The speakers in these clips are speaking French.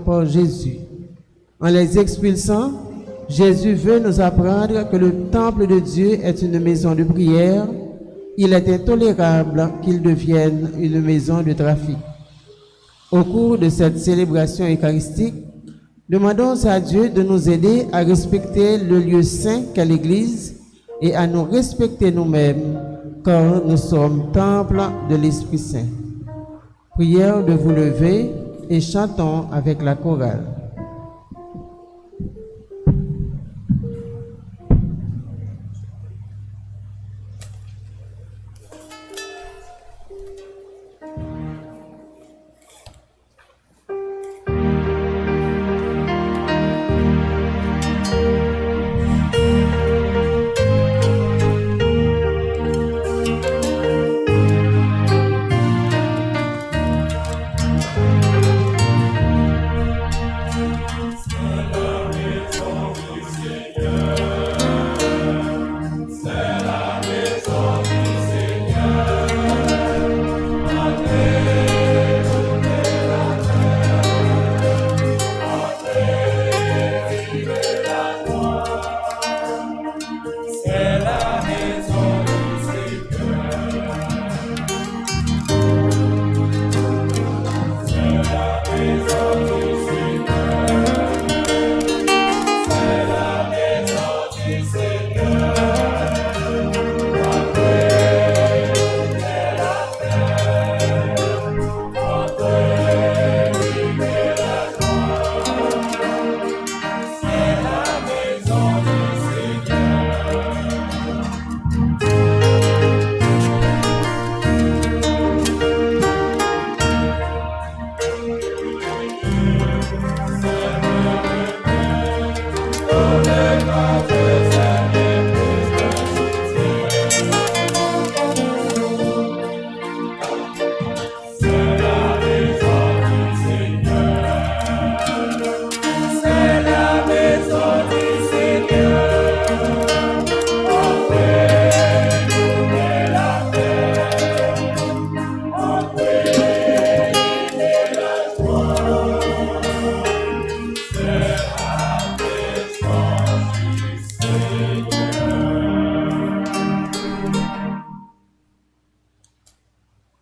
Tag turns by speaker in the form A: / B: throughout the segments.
A: par Jésus. En les expulsant, Jésus veut nous apprendre que le temple de Dieu est une maison de prière. Il est intolérable qu'il devienne une maison de trafic. Au cours de cette célébration eucharistique, demandons à Dieu de nous aider à respecter le lieu saint qu'est l'Église et à nous respecter nous-mêmes, car nous sommes temple de l'Esprit Saint. Prière de vous lever et chantons avec la chorale.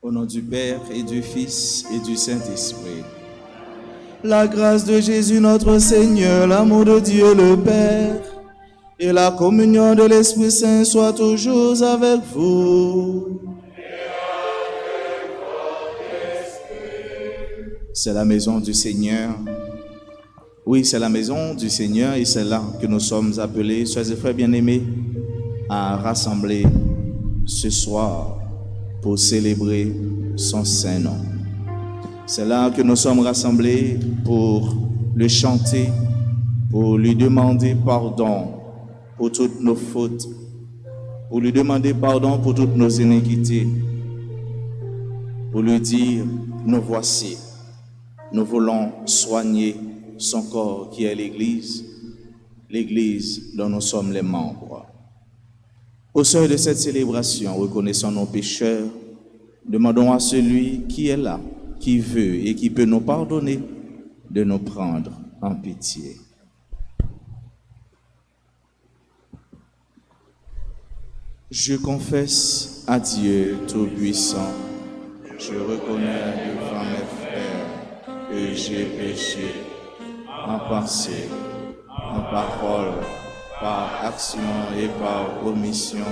B: Au nom du Père et du Fils et du Saint-Esprit. La grâce de Jésus notre Seigneur, l'amour de Dieu le Père et la communion de l'Esprit Saint soient toujours avec vous. C'est la maison du Seigneur. Oui, c'est la maison du Seigneur et c'est là que nous sommes appelés, soeurs et frères bien-aimés, à rassembler ce soir pour célébrer son saint nom. C'est là que nous sommes rassemblés pour le chanter, pour lui demander pardon pour toutes nos fautes, pour lui demander pardon pour toutes nos iniquités, pour lui dire, nous voici, nous voulons soigner son corps qui est l'Église, l'Église dont nous sommes les membres. Au seuil de cette célébration, reconnaissons nos pécheurs, demandons à celui qui est là, qui veut et qui peut nous pardonner, de nous prendre en pitié. Je confesse à Dieu Tout-Puissant, je reconnais devant mes frères que j'ai péché en pensée, en parole, par action et par omission.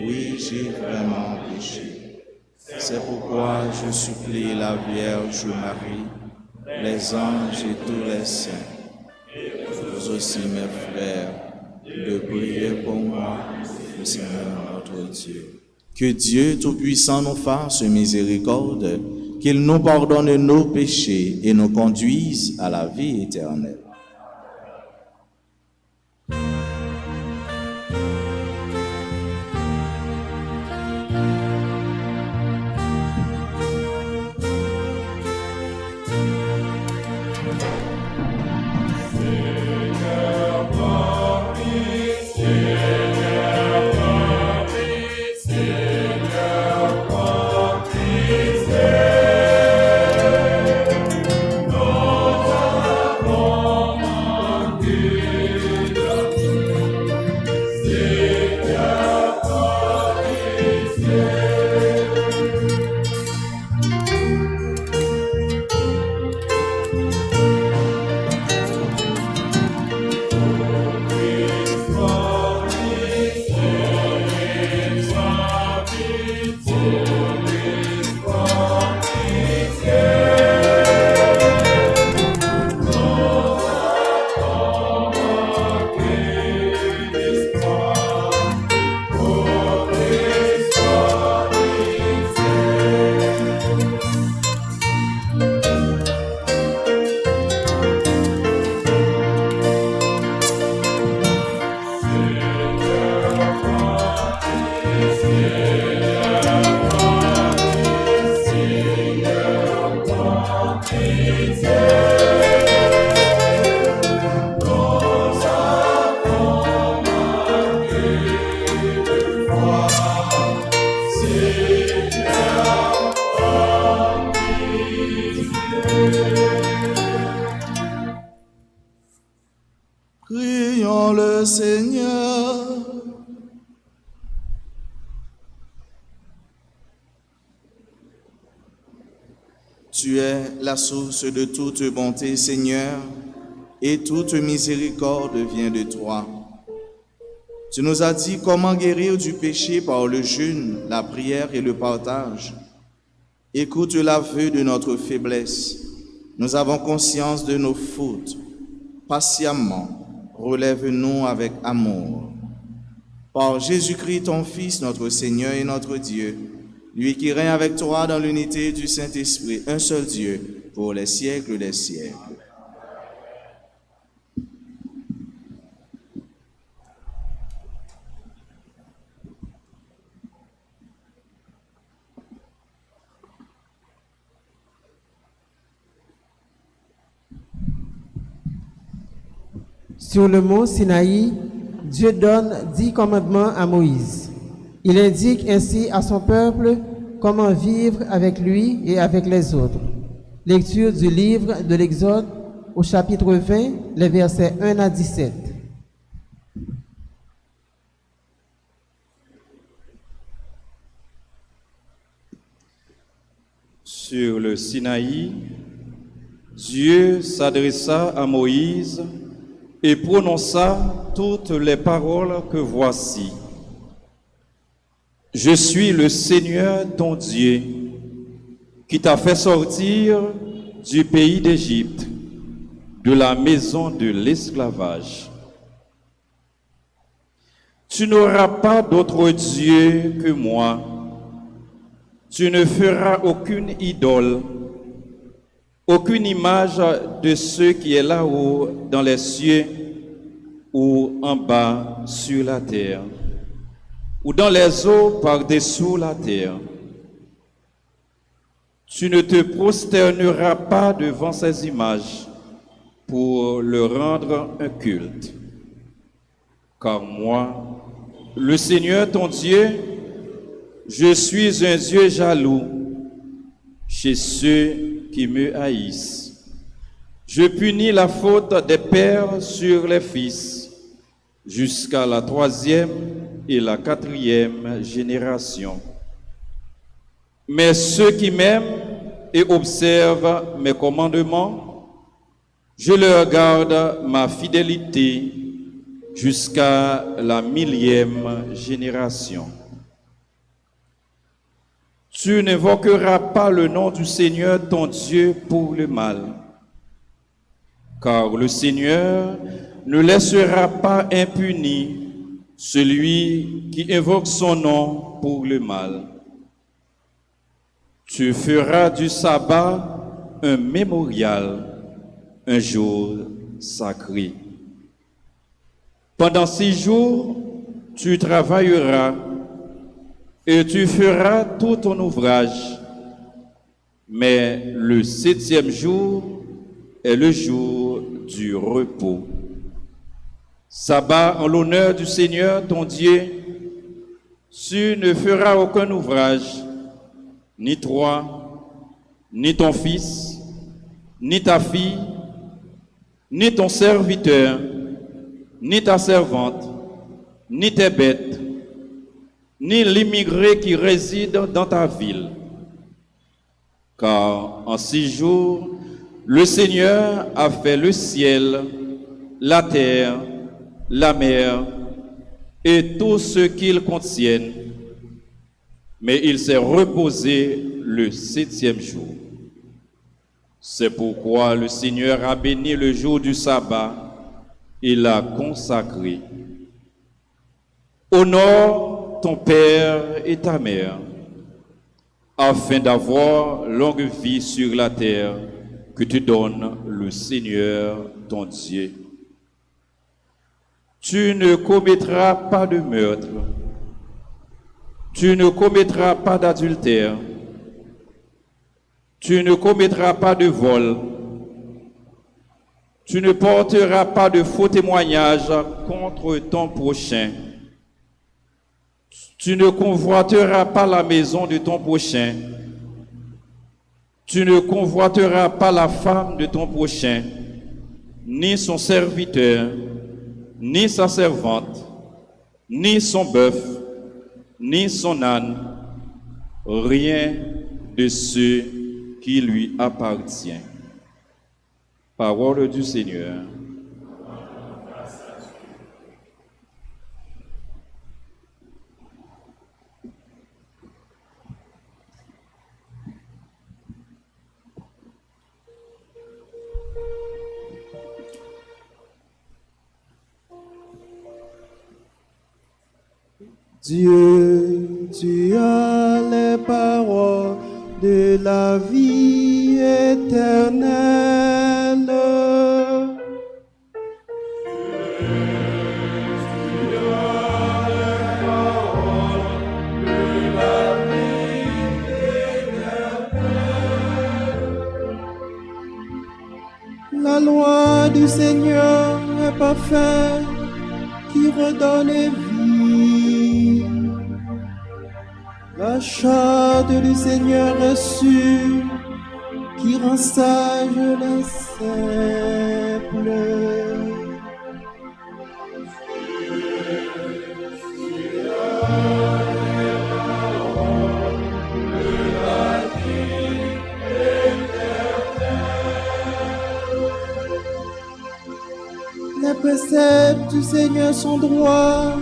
B: Oui, j'ai vraiment péché. C'est pourquoi je supplie la Vierge Marie, les anges et tous les saints, vous aussi mes frères, de prier pour moi, le Seigneur notre Dieu. Que Dieu Tout-Puissant nous fasse miséricorde, qu'il nous pardonne nos péchés et nous conduise à la vie éternelle.
C: Seigneur,
B: Louons le Seigneur. Tu es la source de toute bonté, Seigneur, et toute miséricorde vient de toi. Tu nous as dit comment guérir du péché par le jeûne, la prière et le partage. Écoute l'aveu de notre faiblesse. Nous avons conscience de nos fautes. Patiemment, relève-nous avec amour. Par Jésus-Christ, ton Fils, notre Seigneur et notre Dieu, lui qui règne avec toi dans l'unité du Saint-Esprit, un seul Dieu, pour les siècles des siècles.
A: Sur le mont Sinaï, Dieu donne 10 commandements à Moïse. Il indique ainsi à son peuple comment vivre avec lui et avec les autres. Lecture du livre de l'Exode au chapitre 20, les versets 1 à 17.
C: Sur le Sinaï, Dieu s'adressa à Moïse et prononça toutes les paroles que voici. Je suis le Seigneur ton Dieu, qui t'a fait sortir du pays d'Égypte, de la maison de l'esclavage. Tu n'auras pas d'autre Dieu que moi. Tu ne feras aucune idole, aucune image de ce qui est là-haut dans les cieux ou en bas sur la terre, ou dans les eaux par-dessous la terre. Tu ne te prosterneras pas devant ces images pour leur rendre un culte. Car moi, le Seigneur ton Dieu, je suis un Dieu jaloux chez ceux qui me haïssent. Je punis la faute des pères sur les fils jusqu'à la 3e et la 4e génération. Mais ceux qui m'aiment et observent mes commandements, je leur garde ma fidélité jusqu'à la 1000e génération. Tu n'invoqueras pas le nom du Seigneur ton Dieu pour le mal, car le Seigneur ne laissera pas impuni celui qui invoque son nom pour le mal. Tu feras du sabbat un mémorial, un jour sacré. Pendant 6 jours, tu travailleras et tu feras tout ton ouvrage. Mais le 7e jour est le jour du repos. Sabbat en l'honneur du Seigneur ton Dieu. Tu ne feras aucun ouvrage, ni toi, ni ton fils, ni ta fille, ni ton serviteur, ni ta servante, ni tes bêtes, ni l'immigré qui réside dans ta ville. Car en 6 jours, le Seigneur a fait le ciel, la terre, la mer et tout ce qu'ils contiennent. Mais il s'est reposé le 7e jour. C'est pourquoi le Seigneur a béni le jour du sabbat et l'a consacré. Honore ton père et ta mère, afin d'avoir longue vie sur la terre que te donne le Seigneur ton Dieu. Tu ne commettras pas de meurtre. Tu ne commettras pas d'adultère. Tu ne commettras pas de vol. Tu ne porteras pas de faux témoignages contre ton prochain. Tu ne convoiteras pas la maison de ton prochain. Tu ne convoiteras pas la femme de ton prochain, ni son serviteur, ni sa servante, ni son bœuf, ni son âne, rien de ce qui lui appartient. Parole du Seigneur.
D: Dieu, tu as les paroles de la vie éternelle. La loi du Seigneur est parfaite, qui redonne vie. La charte du Seigneur est sûre, qui rend sage les simples. Les préceptes du Seigneur sont droits,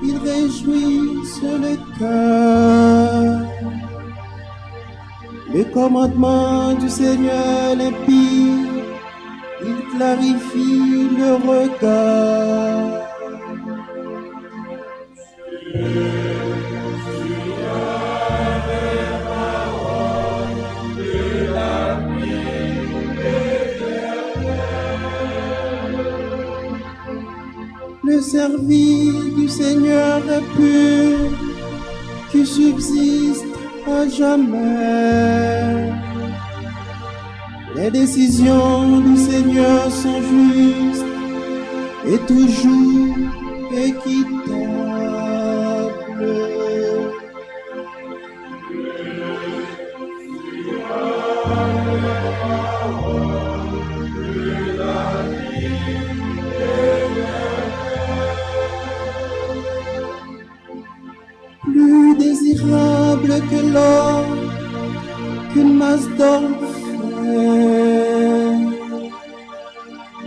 D: ils réjouissent le cœur. Les commandements du Seigneur limpide, ils clarifient le regard. Le service du Seigneur est pur, qui subsiste à jamais. Les décisions du Seigneur sont justes et toujours équitables. Plus désirable que l'or, qu'une masse d'or fin,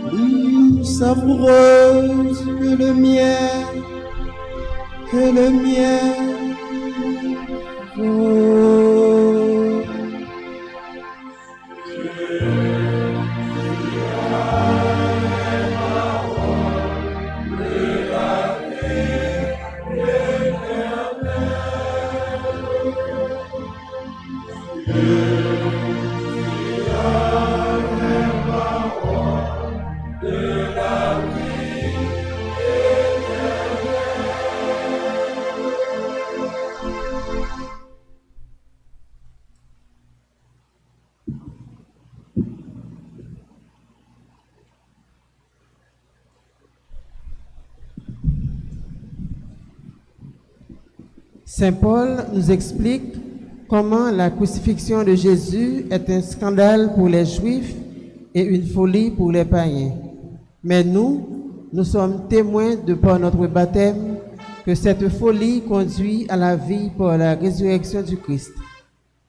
D: plus savoureuse que le miel, oh.
A: Saint Paul nous explique comment la crucifixion de Jésus est un scandale pour les Juifs et une folie pour les païens. Mais nous sommes témoins de par notre baptême que cette folie conduit à la vie par la résurrection du Christ.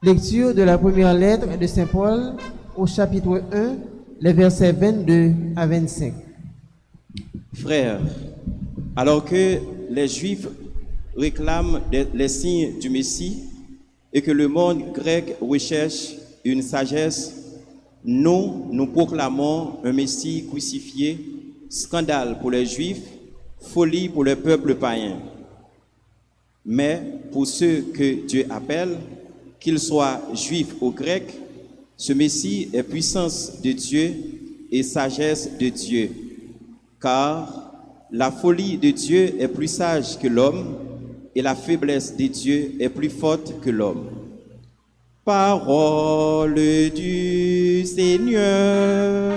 A: Lecture de la première lettre de Saint Paul au chapitre 1, les versets 22 à 25.
E: Frères, alors que les Juifs réclament les signes du Messie et que le monde grec recherche une sagesse, nous proclamons un Messie crucifié, scandale pour les Juifs, folie pour le peuple païen. Mais pour ceux que Dieu appelle, qu'ils soient juifs ou grecs, ce Messie est puissance de Dieu et sagesse de Dieu. Car la folie de Dieu est plus sage que l'homme et la faiblesse de Dieu est plus forte que l'homme. Parole du Seigneur.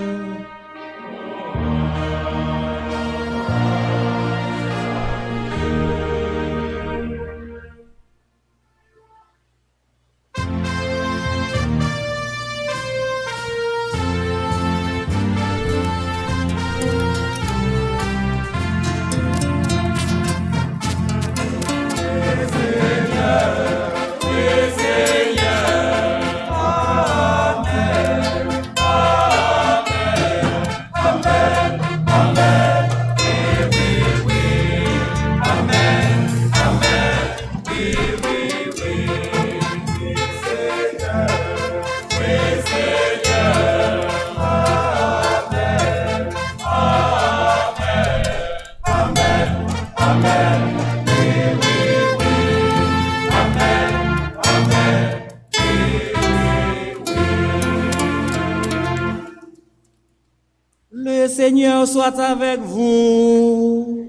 F: Le Seigneur soit avec vous.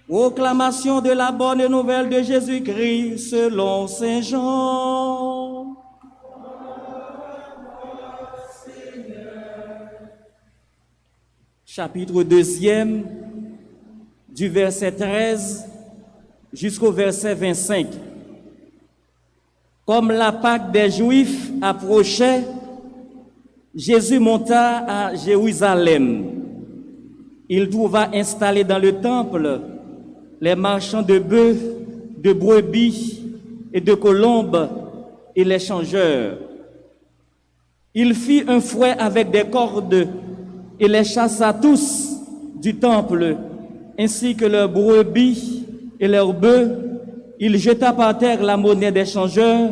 F: Proclamation de la bonne nouvelle de Jésus-Christ selon Saint Jean. Chapitre 2, du verset 13 jusqu'au verset 25. Comme la Pâque des Juifs approchait, Jésus monta à Jérusalem. Il trouva installés dans le temple les marchands de bœufs, de brebis et de colombes et les changeurs. Il fit un fouet avec des cordes et les chassa tous du temple, ainsi que leurs brebis et leurs bœufs. Il jeta par terre la monnaie des changeurs,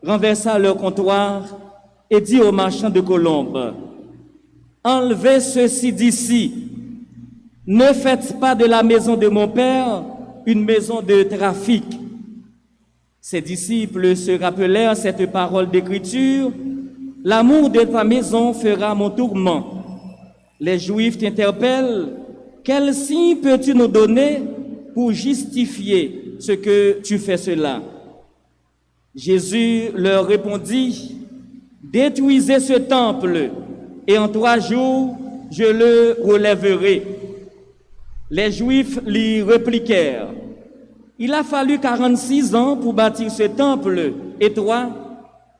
F: renversa leur comptoir et dit aux marchands de colombes, « Enlevez ceci d'ici. Ne faites pas de la maison de mon Père une maison de trafic. » Ses disciples se rappelèrent cette parole d'écriture, « L'amour de ta maison fera mon tourment. » Les Juifs t'interpellent, « Quel signe peux-tu nous donner pour justifier ce que tu fais cela? » Jésus leur répondit, « Détruisez ce temple, et en 3 jours, je le relèverai. » Les Juifs lui répliquèrent, « Il a fallu 46 ans pour bâtir ce temple, et toi,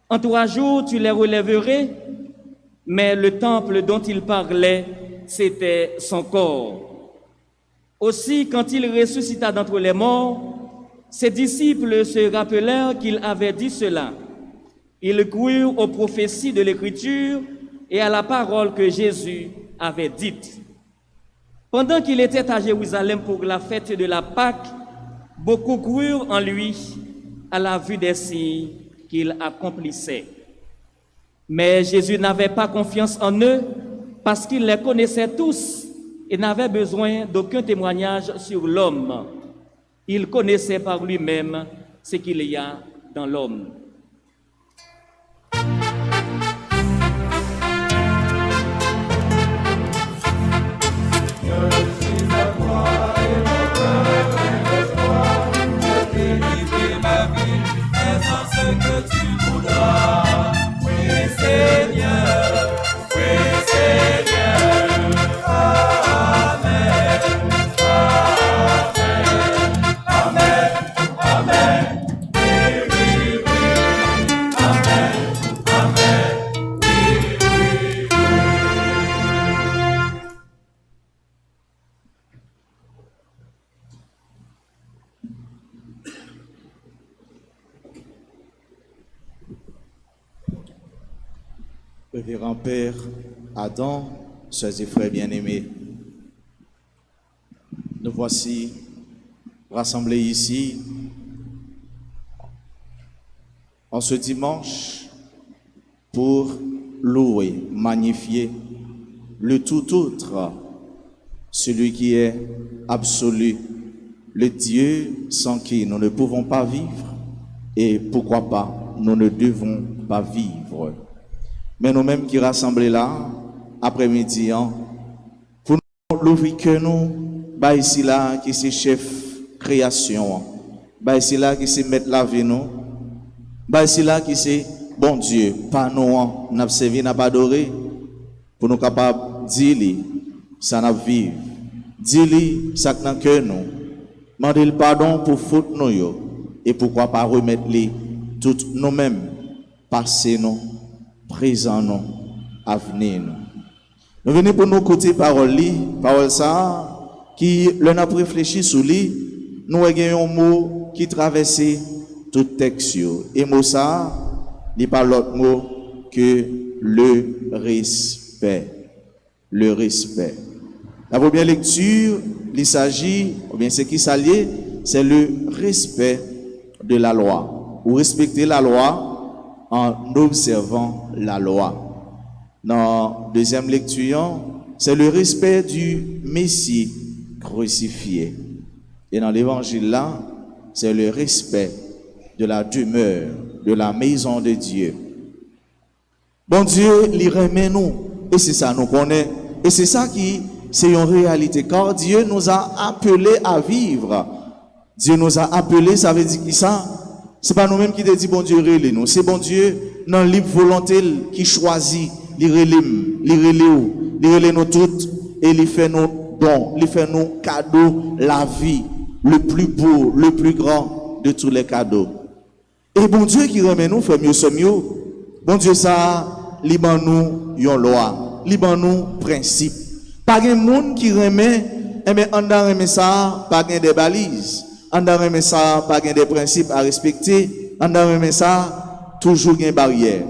F: en 3 jours, tu les relèverais? » Mais le temple dont il parlait, c'était son corps. Aussi, quand il ressuscita d'entre les morts, ses disciples se rappelèrent qu'il avait dit cela. Ils crurent aux prophéties de l'Écriture et à la parole que Jésus avait dite. Pendant qu'il était à Jérusalem pour la fête de la Pâque, beaucoup crurent en lui à la vue des signes qu'il accomplissait. Mais Jésus n'avait pas confiance en eux parce qu'il les connaissait tous et n'avait besoin d'aucun témoignage sur l'homme. Il connaissait par lui-même ce qu'il y a dans l'homme.
B: Révérend Père Adam, sœurs et frères bien-aimés, nous voici rassemblés ici en ce dimanche pour louer, magnifier le tout autre, celui qui est absolu, le Dieu sans qui nous ne pouvons pas vivre et pourquoi pas nous ne devons pas vivre. Mais nous-mêmes qui rassemblés là, après-midi, pour nous l'ouvrir que nous, bah ici là, qui c'est chef création, bah ici là, qui c'est mettre la vie nous, bah ici là, qui c'est bon Dieu, pas nous, n'a servi, n'a pas adoré, pour nous capables de dire, ça n'a vivre, dire, ça n'a que nous, demander le pardon pour faute nous, et pourquoi pas remettre les toutes nous-mêmes, passer nous, présent nous, avenir nous. Nous venons pour nous écouter parole ça, qui l'on a réfléchi sur lui, nous avons un mot qui traverse tout texte. Et mot ça, il parle l'autre mot que le respect. Le respect. La première lecture, il s'agit, ou bien ce qui s'allie, c'est le respect de la loi. Ou respecter la loi en observant la loi. Dans la deuxième lecture, c'est le respect du Messie crucifié. Et dans l'évangile là, c'est le respect de la demeure, de la maison de Dieu. Bon Dieu, il remet nous. Et c'est ça, nous connaissons. Et c'est ça qui, c'est une réalité. Car Dieu nous a appelés à vivre. Dieu nous a appelés, ça veut dire qui ça? C'est pas nous-mêmes qui te dit bon Dieu relais nous. C'est bon Dieu, dans libre volonté, qui choisit, il relais nous toutes, et il fait nous dons, il fait nous cadeaux, la vie, le plus beau, le plus grand de tous les cadeaux. Et bon Dieu qui remet nous, fait mieux, bon Dieu ça, liban nous, yon loi, liban nous, principe. Pas de monde qui remet, mais on a remet ça, pas de des balises. On a remet ça, pas de des principes à respecter. On a remet ça, toujours une barrière.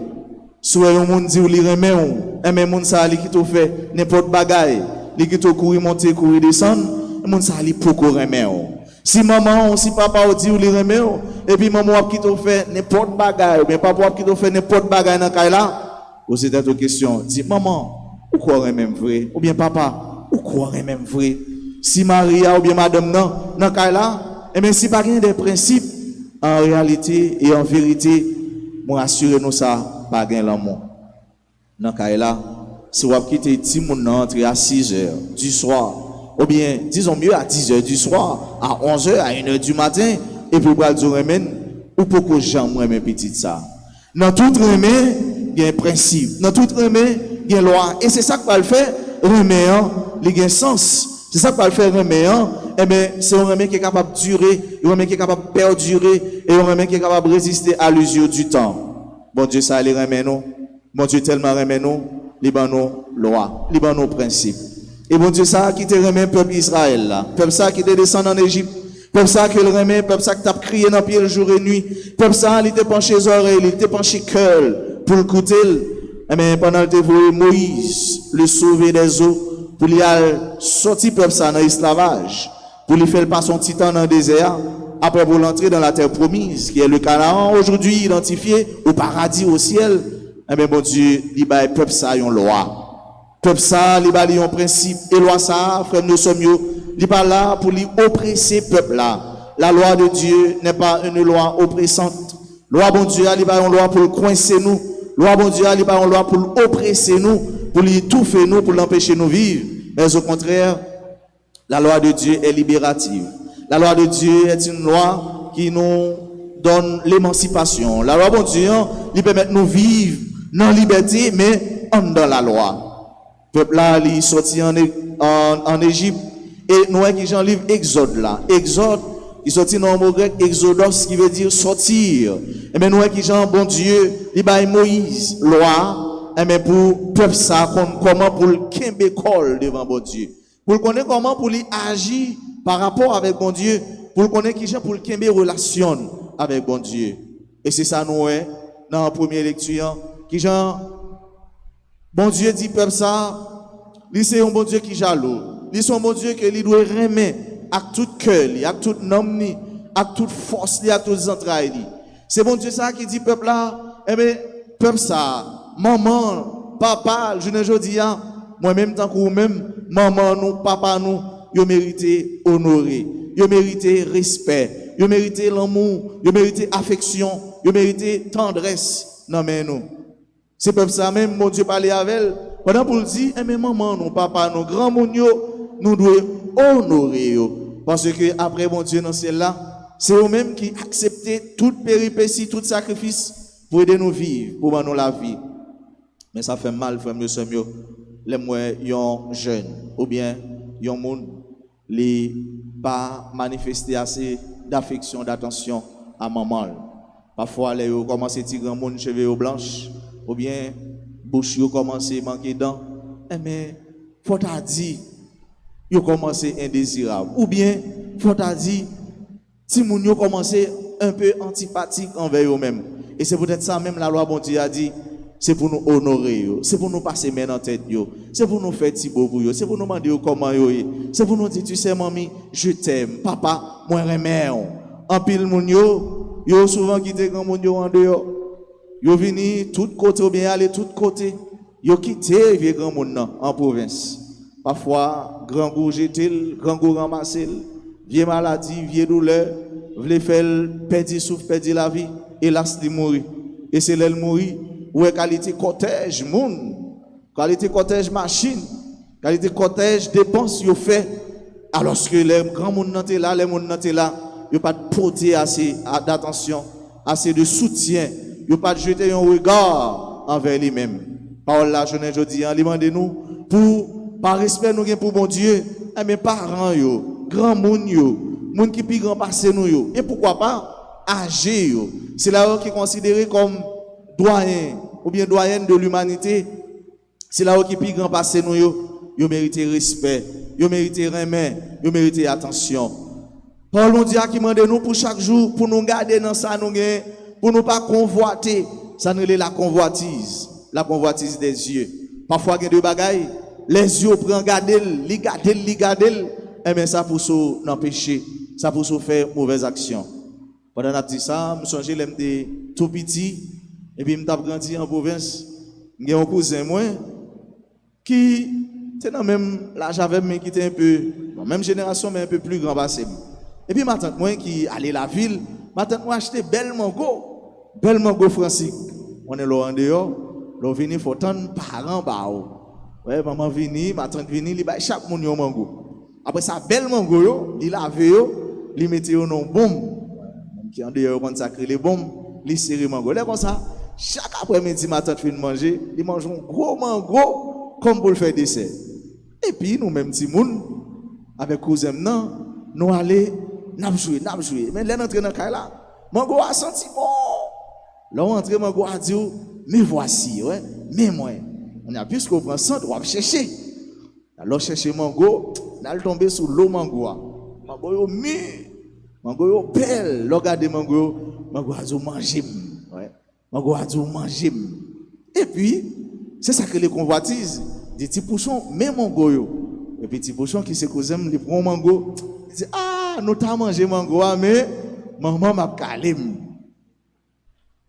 B: Soit un monde dit ou li remet on, mais monde ça li qui tout fait n'importe bagaille, li qui tout courir monter, courir descendre, monde ça li pour remet on. Si maman, si papa ou dit ou li remet on, et puis maman qui tout fait n'importe bagaille, mais papa qui tout fait n'importe bagaille dans caille là, vous êtes aux questions, dit maman, ou quoi remet vrai, ou bien papa, ou quoi remet vrai. Si Maria ou bien madame non dans caille là, et bien si pas gain des principes en réalité et en vérité, moi assurez-nous ça. Pas gain l'amour. Dans cas là, si vous quittez petit monde entrer à 6h du soir ou bien disons mieux à 10h du soir, à 11h, à 1h du matin et puis pour dire remède ou pour que j'en moi mes petites ça. Dans tout remède, il y a un principe. Dans tout remède, il y a une loi et c'est ça que va le faire remède, il y a un sens. C'est ça que va le faire remède. Eh bien, c'est un remède qui est capable de durer, un remède qui est capable de perdurer et un remède qui est capable de résister à l'usure du temps. Bon Dieu, ça les remet nous. Bon Dieu, tellement remet nous. Liban nos lois, liban nos principes. Et bon Dieu, ça qui te remet peuple Israël là. Peuple ça qui te descend en Égypte. Peuple ça qui le remet. Peuple ça qui t'a crié dans le pied le jour et nuit. Peuple ça, il te penché les oreilles, il te penché cœur pour le coûter. Mais pendant que tu Moïse, le sauver des eaux, pour lui sortir peuple ça dans l'esclavage, pour lui faire passer son petit temps dans le désert. Après pour l'entrer dans la terre promise, qui est le Canaan, aujourd'hui identifié au paradis, au ciel, eh bien, bon Dieu, il va peuple ça, une loi. Peuple ça, il va un principe. Et loi ça, frère, nous sommes, il va là pour lui oppresser peuple là. La loi de Dieu n'est pas une loi oppressante. Loi, bon Dieu, il va une loi pour coincer nous. Loi, bon Dieu, il va une loi pour oppresser nous, pour lui étouffer nous, pour l'empêcher de vivre. Mais au contraire, la loi de Dieu est libérative. La loi de Dieu est une loi qui nous donne l'émancipation. La loi de Dieu, il permet de nous vivre dans la liberté, mais dans la loi. Le peuple là, il est sorti en Égypte, et nous avons qui j'en livre Exode là. Exode, il est sorti dans le mot grec Exodos, qui veut dire sortir. Et bien nous avons qui j'en, bon Dieu, il a Moïse, loi, et bien pour peuple ça, comment pour le kembécole devant bon Dieu. Pour connaître comment pour lui agir par rapport avec bon Dieu, pour connaître qui j'ai pour le relation avec bon Dieu. Et c'est ça nous est dans la première lecture qui j'ai bon Dieu dit peuple ça, lui c'est un bon Dieu qui jaloux. Lui c'est un bon Dieu que lui doit remettre avec tout cœur, avec toute âme, avec toute force, avec toutes les entrailles. C'est bon Dieu ça qui dit peuple là, eh bien peuple ça, maman, papa, je ne dis pas moi-même tant que vous-même, maman nous, papa nous, vous méritez honorer, vous méritez respect, vous méritez l'amour, vous méritez affection, vous méritez tendresse. Non mais nous. C'est comme ça même, mon Dieu parlait avec elle. Pendant pour le dire, mais maman nous, papa nous, grand moun yo, nous devons honorer yo. Parce que après mon Dieu dans celle-là, c'est eux-mêmes qui acceptent toute péripétie, tout sacrifice pour aider nous vivre, pour nous la vie. Mais ça fait mal, frère, monsieur, les moyens yon jeune, ou bien yon moun, les pas manifester assez d'affection, d'attention à maman. Parfois, les yo commencent à tirer grand monde cheveux blanches, ou bien bouche yo commence à manquer dents. Mais faut t'a dit, yo commence indésirable, ou bien faut t'a dit, si moun yo commence un peu antipathique envers eux-mêmes. Et c'est peut-être ça même la loi bon Dieu a dit. C'est pour nous honorer, c'est pour nous passer main en tête, c'est pour nous faire petit beau pour vous, c'est pour nous demander comment vous c'est pour nous dire, tu sais, mamie, je t'aime, papa, moi, j'aime. En pile, moun yo souvent quitté grand moun yo en dehors. Yo vini tout côté ou bien aller tout côté. Yo quitté vieux grand moun en province. Parfois, grand goût jeté, grand goût ramassé, vieux maladie, vieux douleur, vle faire perdre souffle, perdre la vie, hélas, il mourir. Et c'est là il mourir. ou qualité cortège moun, qualité cortège machine, qualité cortège dépense yo fait alors que les grands moun nan te là, les moun nan te là, yo pas porter assez d'attention, assez de soutien, yo pas jeter un regard envers lui-même. Parole là je dis en demande nous pour par respect nous pour bon Dieu, mes parents yo, grand moun yo, moun qui pi grand passé nous yo, et pourquoi pas âgé yo. C'est là qui est considéré comme doyen ou bien doyenne de l'humanité. C'est là qui pi grand passé nous yo mérite respect, yo mérite remè, yo mérite attention. Paul Dieu qui mande nous pour chaque jour pour nous garder dans ça nous gain, pour nous pas convoiter, ça nous la convoitise des yeux. Parfois il y a des bagailles, les yeux prennent garder, li garder, et bien ça pour se dans péché, ça pour se faire mauvaise action. Pendant la dit ça, me songe l'aime tout petit et puis me t'a grandi en province, j'ai un cousin moi qui c'est dans même l'âge avec moi qui était un peu même génération mais un peu plus grand passé. Et puis ma tante moi qui allait la ville, ma tante moi acheté belle mango Francis. On est là en dehors, l'on vini faut tant parents ba ou. Ouais, maman vini, ma tante vini, li ba chaque moun yo mango. Après ça belle mango yo, li lave yo, li mette yo non bombe. Qui en dehors quand ça crée les bombes, li serré mango. Là comme ça, chaque après-midi ma tante fin manger, li mange un gros mango comme pour le faire dessert. Et puis nous même petit moun avec cousin nan, nous aller n'a jouer. Mais là entrer dans caille là, mango a senti bon. Là on entre mango a dit mais voici ouais, mais moi on a plus qu'on prend centre, on va chercher. Alors chercher mango, on a tomber sur l'eau mango. Mango yo mi, mango yo belle, regardez mango a dit manger. Ouais. Mango a dit manger. Et puis c'est ça que les convoitises, des petits pouchons, même mango yo. Et puis petits pouchons qui se cousin, ils prennent mango, ils disent ah, nous t'as mangé mango mais maman m'a calé.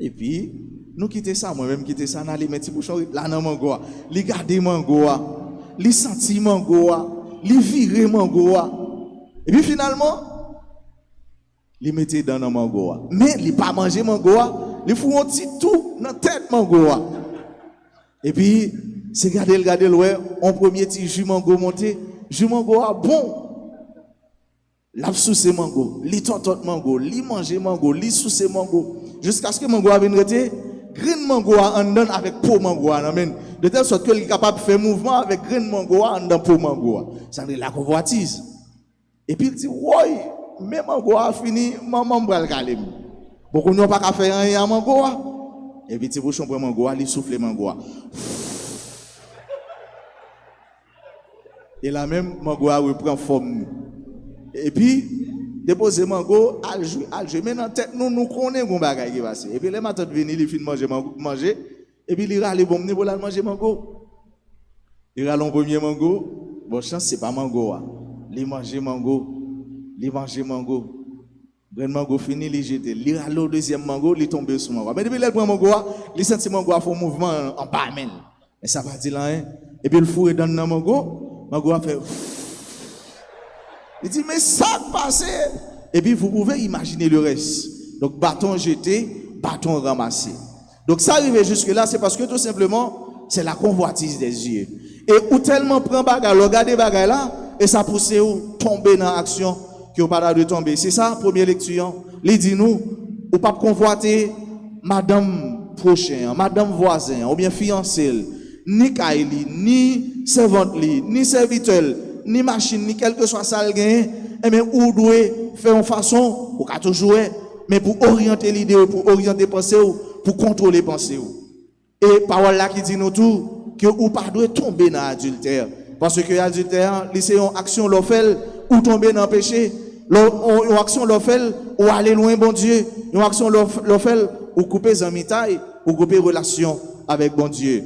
B: Et puis nous quitter ça, moi-même quitter ça, n'aller mettre petit pouchon là dans mango, li garder mango, li sentir mango, li virer mango. Et puis finalement, li mettre dans le mango. Mais li pas manger mango, li font un petit tout dans tête mango. Et puis c'est garder ouais, en premier petit jus mango monté, jus mango bon. La sous mango, li tonton mango, li manger mango, li sous mango jusqu'à ce que mango vienne rester green mango en dedans avec peau mango amen, de telle sorte que il est capable de faire mouvement avec green mango en dedans peau mango. Ça c'est la convoitise. Et puis il dit ouais, mais mango a fini, maman bral calé. Beaucoup n'ont pas qu'à faire rien à mango. Et puis tu bouchon pour mango, il souffle mango. Et là même mango reprend forme. Et puis déposer mango, al jouer. Mais dans tête nous connaissons gon bagay qui passe. Et puis les matins venir, il fin manger et puis il râle bon pour la manger mango. Il râle en premier mango, bon chance c'est pas mango. Il manger mango. Grand mango fini, il jette. Il râle au deuxième mango, il tombe sur mango. Mais depuis il prend mango, il sent mango a fait mouvement en bas men. Mais ça va dire là hein. Et puis il fourre dans le mango a fait il dit, mais ça passe. Et puis, vous pouvez imaginer le reste. Donc, bâton jeté, bâton ramassé. Donc, ça arrive jusque-là, c'est parce que tout simplement, c'est la convoitise des yeux. Et ou tellement prend bagarre, regardez bagarre là, et ça pousse ou tomber dans l'action, qui ou pas de tomber. C'est ça, première lecture. Il dit nous, ou pas convoiter madame prochain, madame voisin, ou bien fiancée, ni Kaili, ni servante, ni serviteur, ni machine, ni quelque soit ça le gain, et bien ou doit faire en façon pour qu'à toujours mais pour orienter l'idée, pour orienter pensée, pour contrôler pensée. Et parole là qui dit nous tout que ou pas doit tomber dans l'adultère parce que l'adultère c'est une action l'on fait ou tomber dans le péché, une action l'on fait ou aller loin bon Dieu, une action l'on fait ou couper amitié ou couper relation avec bon Dieu.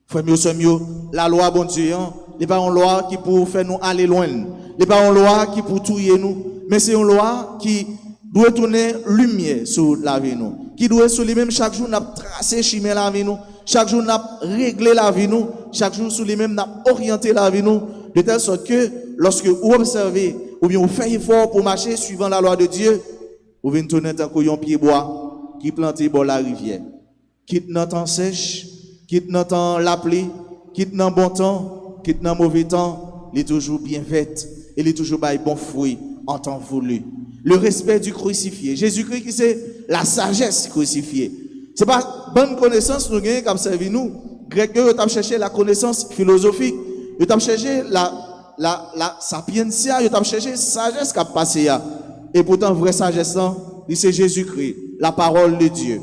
B: Frère mieux la loi bon Dieu n'est pas une loi qui pour faire nous aller loin. n'est pas une loi qui pour tuer nous, mais c'est une loi qui doit tourner lumière sur la vie nous. Qui doit sur lui-même chaque jour n'a tracé chemin la vie nous, chaque jour n'a réglé la vie nous, chaque jour sur lui-même n'a orienté la vie nous, de telle sorte que lorsque vous observez ou bien vous faites effort pour marcher suivant la loi de Dieu, vous venez tourner tant qu'un pied bois qui planté bord la rivière. quitte dans temps sèche, quitte dans temps la pluie, quitte dans bon temps, quitte dans mauvais temps, il est toujours bien fait, il est toujours bail bon fruit en temps voulu. Le respect du crucifié. Jésus-Christ qui c'est la sagesse crucifiée. C'est pas bonne connaissance nous gagnons comme servi nous. Grec eux ont cherché la connaissance philosophique, ils ont cherché la sapientia, ils ont cherché sagesse qui a passé là. Et pourtant vraie sagesse là, c'est Jésus-Christ, la parole de Dieu.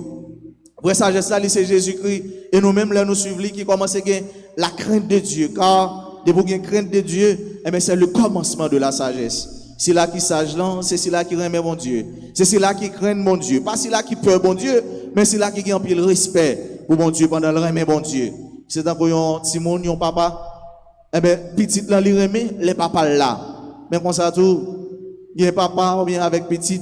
B: Vraie sagesse là, c'est Jésus-Christ et nous-mêmes là nous suivons qui commence à gagner la crainte de Dieu car de pour gagner crainte de Dieu, eh bien c'est le commencement de la sagesse. C'est là qui sage là, c'est là qui remet mon Dieu. C'est là qui craint mon Dieu. Pas c'est là qui peur mon Dieu, mais c'est là qui a un peu le respect pour mon Dieu pendant le remet mon Dieu. C'est dans qu'on Simon, yon papa, eh ben, petit là, li remet, les papas là. Mais comme ça tout, il y a papa ou bien avec petit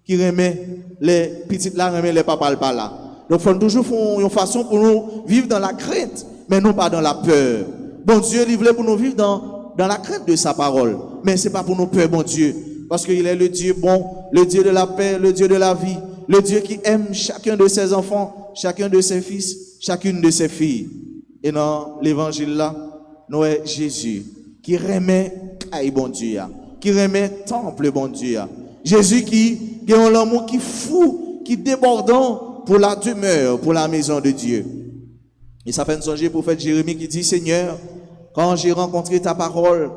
B: qui remet, les petites là remet les papas pas là. Donc, il faut toujours faire une façon pour nous vivre dans la crainte, mais non pas dans la peur. Bon Dieu, il voulait pour nous vivre dans la crainte de sa parole. Mais c'est pas pour nous peur, bon Dieu. Parce qu'il est le Dieu bon, le Dieu de la paix, le Dieu de la vie, le Dieu qui aime chacun de ses enfants, chacun de ses fils, chacune de ses filles. Et dans l'évangile là, nous avons Jésus qui remet à bon Dieu, qui remet temple bon Dieu. Jésus qui a un amour qui fou, qui débordant pour la demeure, pour la maison de Dieu. Et ça fait une songe prophète Jérémie qui dit, Seigneur, quand j'ai rencontré ta parole,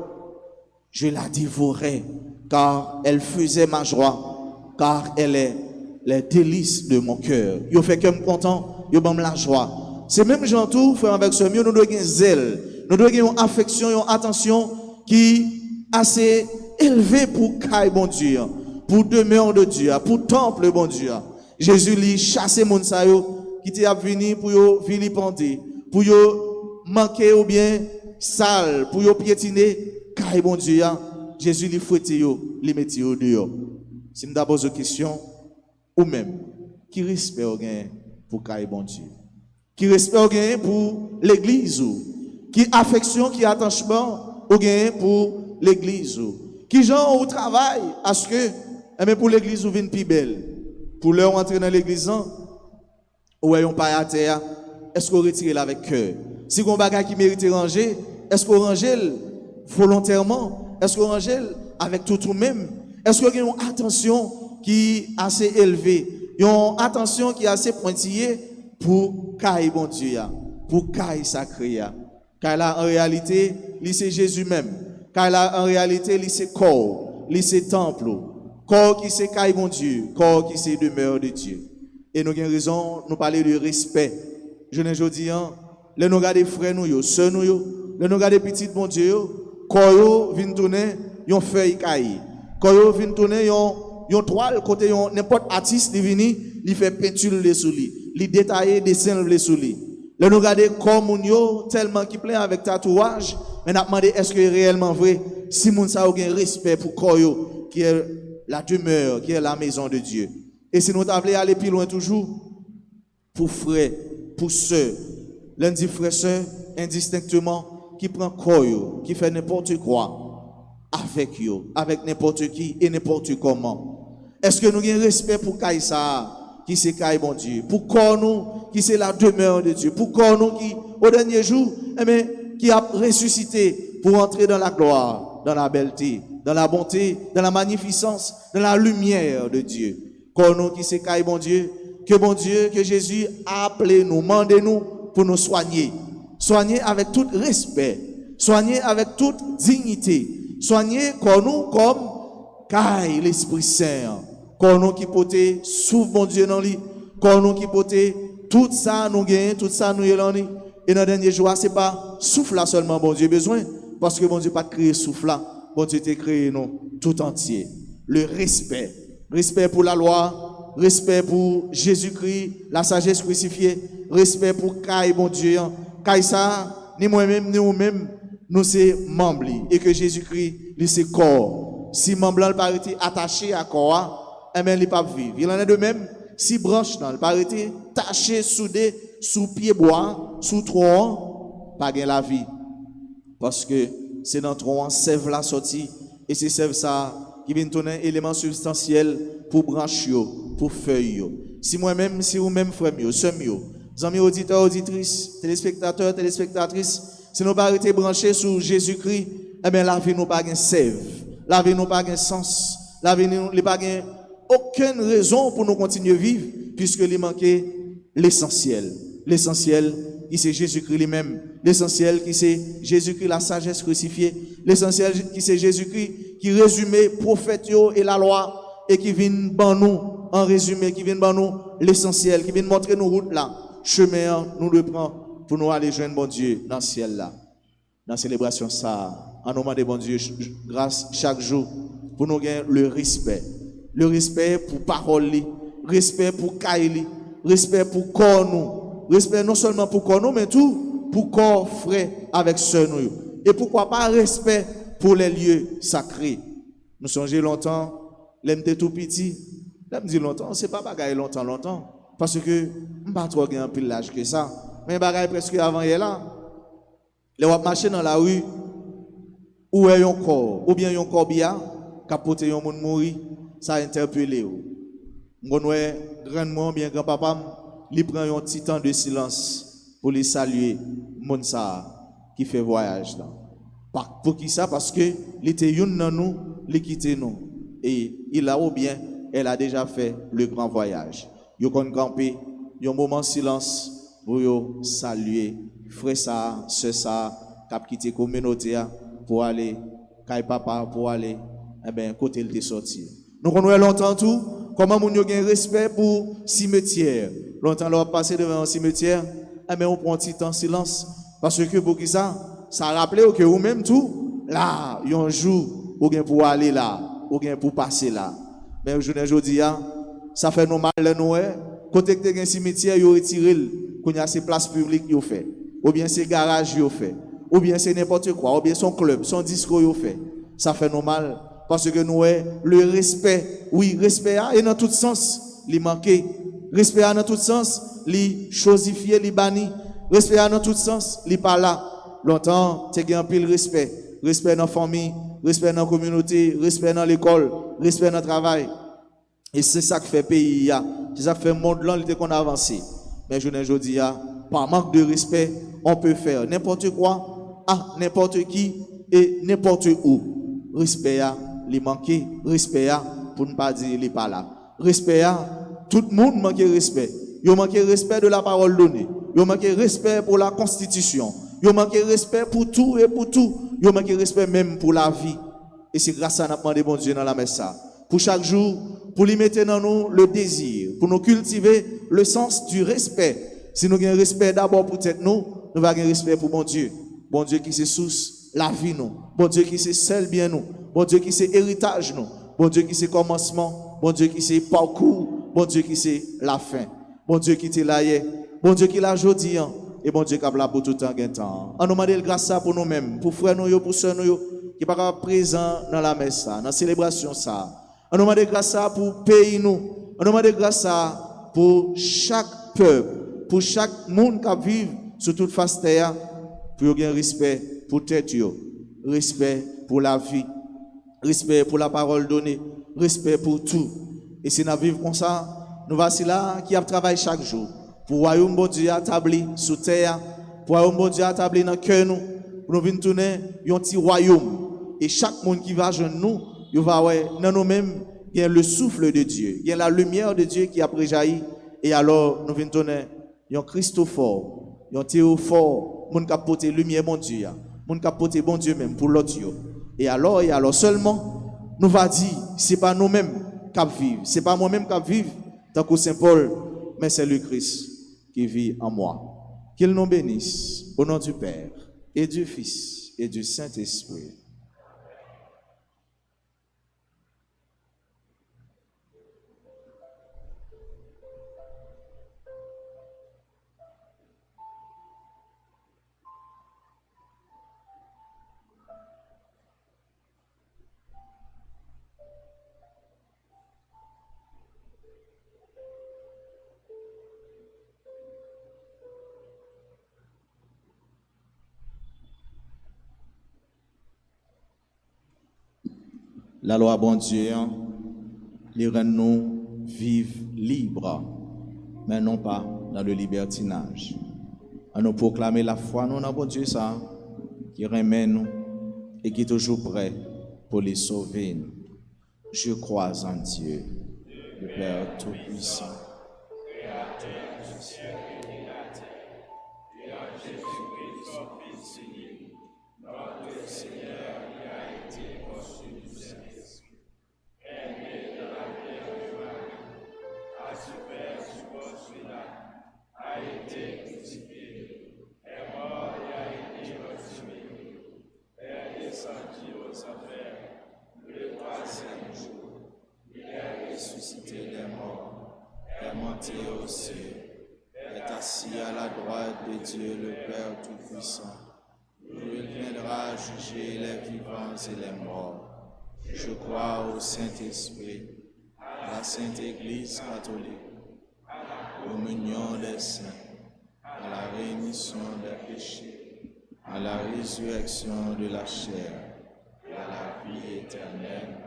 B: je la dévorais, car elle faisait ma joie, car elle est les délices de mon cœur. Yo fait que me content, yo bam la joie. C'est même gens tout, frère avec ce mieux, nous devons avoir zèle, nous devons avoir une affection, une attention qui assez élevée pour caille bon Dieu, pour demeure de Dieu, pour temple bon Dieu. Jésus lui chassé mon sa yo qui était venu pour yo vilipender, pour yo manquer ou bien sale, pour yo piétiner caille bon Dieu. Jésus lui fouette yo, lui mette yo dehors. Si me pose une question, ou même qui respect au gain pour caille bon Dieu, qui respect au gain pour l'église, qui affection, qui attachement au gain pour l'église, qui gens au travail à ce que mais pour l'église ou vienne plus belle, pour leur entrer dans l'église ou ayons pas à terre, est-ce qu'on retire avec cœur? Si on bagage qui mérite ranger, est-ce qu'on range volontairement? Est-ce qu'on range avec tout même? Est-ce qu'on a une attention qui est assez élevée, une attention qui est assez pointillée pour caille bon Dieu, pour caille sacré? Car là en réalité, c'est Jésus même. Car là en réalité, c'est corps, c'est temple, corps qui c'est caille bon Dieu, corps qui c'est demeure de Dieu. Et nous avons raison, nous parler de respect. Je ne dis pas, les nous regarder frères nous, sœurs nous, les nous regarder petits bon Dieu, corps vient tourner, yon feuille caille. Corps vient tourner, yon toile côté yon n'importe artiste qui vient, il fait peinture les sous lui, il détailler dessin les sous lui. Les nous regarder comme yo tellement qui plein avec tatouage, mais n'a demandé est-ce que réellement vrai si moun sa a un respect pour corps qui est la demeure, qui est la maison de Dieu. Et si nous t'avons aller plus loin toujours, pour frères, pour sœurs, l'un dit frères, sœurs, indistinctement, qui prend corps, qui fait n'importe quoi, avec n'importe qui et n'importe comment. Est-ce que nous avons un respect pour Kaïsa, qui c'est Kaï bon Dieu, pour corps nous, qui c'est la demeure de Dieu, pour corps nous, qui, au dernier jour, qui a ressuscité pour entrer dans la gloire, dans la belleté, dans la bonté, dans la magnificence, dans la lumière de Dieu. Corps nous, qui c'est Kaï bon Dieu, que Jésus a appelé nous, mandé nous pour nous soigner. Soigner avec tout respect, soigner avec toute dignité, soigner corps nous comme Kaï l'Esprit Saint. Corps nous qui pote souffle mon Dieu dans lui, corps nous qui pote tout ça nous gagne, tout ça nous y est. Et dans le dernier jour, c'est pas souffle là seulement bon Dieu besoin, parce que bon Dieu pas créé souffle là, bon Dieu t'a créé nous tout entier. Le respect, respect pour la loi, respect pour Jésus-Christ, la sagesse crucifiée, respect pour Kaï bon Dieu, Kaï ça, ni moi-même ni vous-même, nous c'est membres et que Jésus-Christ lui c'est corps. Si membre là pas été attaché à corps, eh bien il pas vivre. Il en est de même si branche là pas été taché soudé sous pied bois, sous tronc, pas gain la vie. Parce que c'est dans tronc sève la sortie et c'est sève ça qui vient tourner élément substantiel pour branche yo, pour feuille yo. Si moi-même, si vous-même frère yo, sœur yo, Amis auditeurs, auditrices, téléspectateurs, téléspectatrices, si nous pas été branchés sur Jésus-Christ, eh bien la vie nous pas gain sève, la vie nous pas gain sens, la vie nous pas gain aucune raison pour nous continuer à vivre puisque il manquait l'essentiel. L'essentiel qui c'est Jésus-Christ lui-même, l'essentiel qui c'est Jésus-Christ la sagesse crucifiée, l'essentiel qui c'est Jésus-Christ qui résumait prophète et la loi et qui vient ban nous en résumé, qui vient ban nous l'essentiel, qui vient montrer nos routes là, chemin nous le prend pour nous aller joindre bon Dieu dans le ciel là. Dans la célébration ça, en nous demandant bon Dieu grâce chaque jour pour nous gagner le respect pour parole, respect pour caille, respect pour corps nous, respect non seulement pour corps nous mais tout pour corps frère avec sœur nous. Et pourquoi pas respect pour les lieux sacrés. Nous songeons longtemps, l'aime tout petit, l'aime dit longtemps, c'est pas bagaille longtemps parce que on pas trop grand pile l'âge que ça, mais bagaille presque avant hier là. Les wap marcher dans la rue ou est un corps ou bien un corps bien capoter un monde mourir, ça interpeller ou. M'gonoué grandement bien grand-papa, il prend un petit temps de silence pour les saluer monde ça qui fait voyage là. Pour qui ça? Parce que il était une dans nous, il quitté nous et il a ou bien elle a déjà fait le grand voyage. Yo kon camper, un moment de silence pour yo saluer frère ça, sœur ça, cap quitté communauté pour aller kay papa pour aller côté il était sorti. Nous connaissons longtemps tout comment moun yo gen respect pour cimetière. Longtemps leur passer devant un cimetière, on prend un petit temps silence parce que pour qui ça rappelle que ou même tout là, un jour ou gen pour aller là, ou gen pour passer là. Mais aujourd'hui ça fait normal nous côté que un cimetière yo retiré qu'on y a ces places publiques yo fait. Ou bien c'est garage yo fait, ou bien c'est n'importe quoi, ou bien son club, son disco yo fait. Ça fait normal parce que nous le respect, oui, respect et dans tout sens, li manqué. Respect dans tout sens, li chosifié, li bani. Respect dans tout sens, li pas là. Longtemps, tu as un pile respect, respect dans la famille, respect dans la communauté, respect dans l'école, respect dans le travail. Et c'est ça qui fait pays, c'est ça qui fait le monde là, qu'on a avancé. Mais je ne dis pas, par manque de respect, on peut faire n'importe quoi, à n'importe qui et n'importe où. Respect, il manque, respect, pour ne pas dire, il n'est pas là. Respect, tout le monde manque respect. Il manque respect de la parole donnée. Il manque respect pour la constitution. Il manque respect pour tout et pour tout. Il manque respect même pour la vie. Et c'est grâce à nous demandé bon Dieu dans la messe ça. Pour chaque jour, pour lui mettre dans nous le désir, pour nous cultiver le sens du respect. Si nous avons respect d'abord pour tête nous allons avoir respect pour bon Dieu. Bon Dieu qui c'est source la vie nous. Bon Dieu qui c'est seul bien nous. Bon Dieu qui c'est héritage nous. Bon Dieu qui c'est commencement. Bon Dieu qui c'est parcours. Bon Dieu qui c'est la fin. Bon Dieu qui t'est là hier. Bon Dieu qui l'a aujourd'hui. Et bon Dieu qui a là pour tout temps gain temps. On nous demande grâce pour nous-mêmes, pour frères nous, pour sœurs nous, qui sont pas présents dans la messe, dans la célébration ça. On nous demande grâce pour pays nous. On nous demande grâce pour chaque peuple, pour chaque monde qui vit sur toute face terre, pour avoir respect pour tête, respect pour la vie, respect pour la parole donnée, respect pour tout. Et si nous vivons comme ça, nous voici là qui a travaillé chaque jour. Pour royaume bon Dieu établi sur terre, pour royaume bon Dieu établi dans le cœur nous, pour nous venir tourner un petit royaume. Et chaque monde qui va joindre nous, il va dans nous-mêmes, il y a le souffle de Dieu, il y a la lumière de Dieu qui a préjailli. Et alors, nous venons tourner un Christophore, un Théophore, monde qui a porté lumière bon Dieu, monde qui a porté bon Dieu même pour l'autre. Et alors seulement, nous va dire, c'est pas nous-mêmes qui vivons, c'est pas moi-même qui vivons, tant que Saint Paul, mais c'est le Christ qui vit en moi. Qu'il nous bénisse au nom du Père et du Fils et du Saint-Esprit. La loi bon Dieu, les rend nous vivre libres, mais non pas dans le libertinage. À nous proclamer la foi, nous avons Dieu ça, qui remet nous et qui est toujours prêt pour les sauver. Je crois en Dieu, le Père Tout-Puissant, Créateur du ciel et de la terre, et en Jésus-Christ, son Fils unique, notre Seigneur, qui a été conçu du Saint-Esprit, est né dans la Vierge Marie, a souffert sous Ponce Pilate, a été crucifié, est mort et a été ressuscité, est descendu aux enfers, le troisième jour, il est ressuscité des morts, est monté aux cieux, est assis à la droite de Dieu le Père Tout-Puissant. Il viendra juger les vivants et les morts. Je crois au Saint-Esprit, à la Sainte Église catholique, à la communion des saints, à la rémission des péchés, à la résurrection de la chair et à la vie éternelle.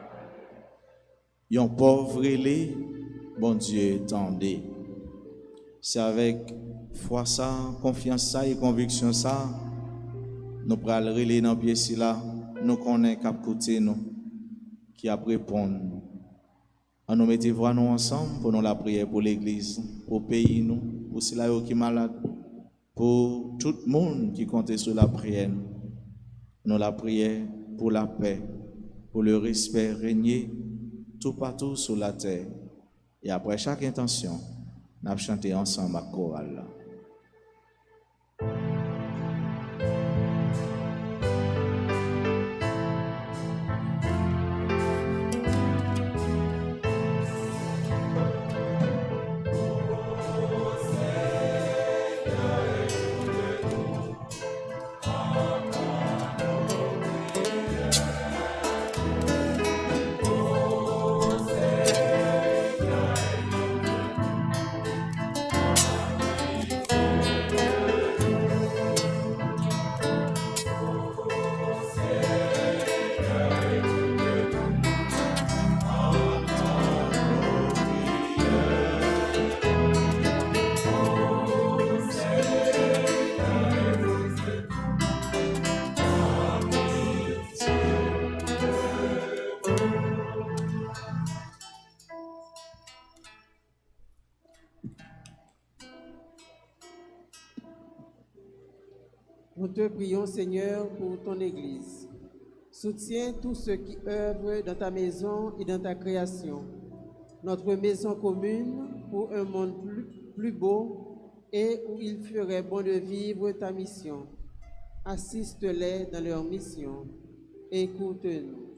B: Yon pauvre les, bon Dieu tendez. C'est avec foi ça, confiance ça et conviction ça, nous prenons relais dans pied là, nous connaissons qu'à côté nous, qui a répondre. On nous mettez voix nous ensemble pour nous la prière pour l'église, pour le pays nous, pour ceux qui sont malades, pour tout le monde qui compte sur la prière. Nous la prière pour la paix, pour le respect régner tout partout sur la terre. Et après chaque intention, nous chanter ensemble à chorale.
A: Nous te prions, Seigneur, pour ton Église. Soutiens tous ceux qui œuvrent dans ta maison et dans ta création. Notre maison commune pour un monde plus beau et où il ferait bon de vivre ta mission. Assiste-les dans leur mission. Écoute-nous.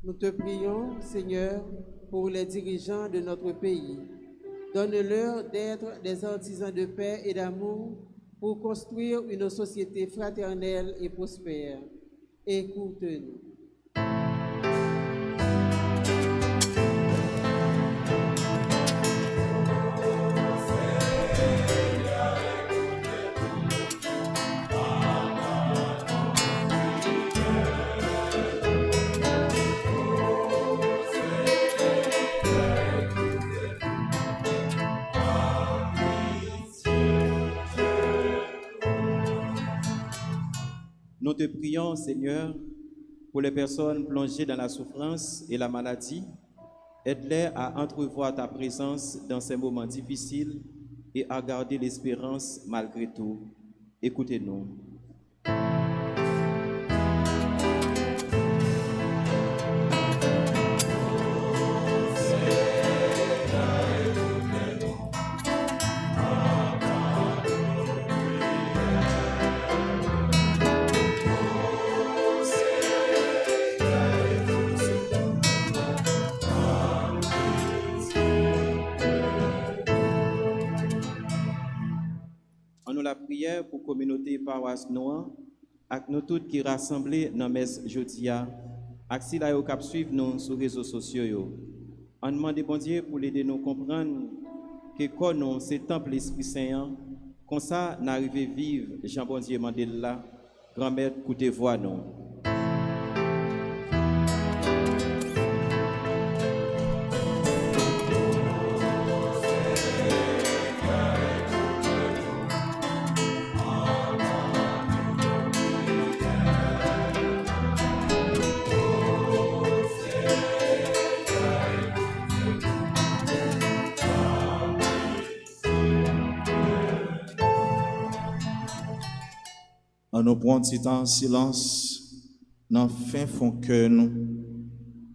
A: Nous te prions, Seigneur, pour les dirigeants de notre pays. Donne-leur d'être des artisans de paix et d'amour pour construire une société fraternelle et prospère. Écoute-nous.
E: Nous te prions, Seigneur, pour les personnes plongées dans la souffrance et la maladie. Aide-les à entrevoir ta présence dans ces moments difficiles et à garder l'espérance malgré tout. Écoutez-nous. prière pour la communauté paroisse Noir, avec nous tous qui rassemblés dans la messe jeudi, avec si là, cap suivre nous sur les réseaux sociaux. On demande bon Dieu pour l'aider nous comprendre que quand nous, c'est temple l'Esprit Saint, comme ça, nous arrivons à vivre, Jean bon Dieu Mandela, grand-mère, écoutez voix nous.
B: On nous prend un petit temps en silence, dans le fin fond cœur nous,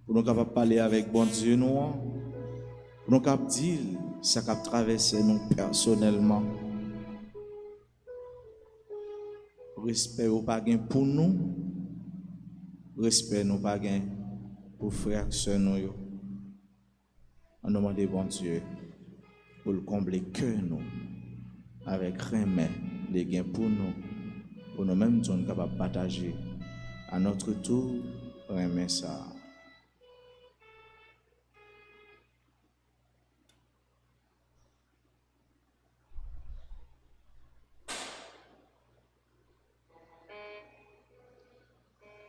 B: pour nous capables parler avec bon Dieu nous, pour nous capables dire ça qui traverser nous personnellement. Respect ou pas gain pour nous, respect nous pas gain pour frères et sœurs nous. On demande bon Dieu pour le combler cœur nous avec remède les gains pour nous. Pour nous-mêmes, nous sommes capables de partager à notre tour remède ça.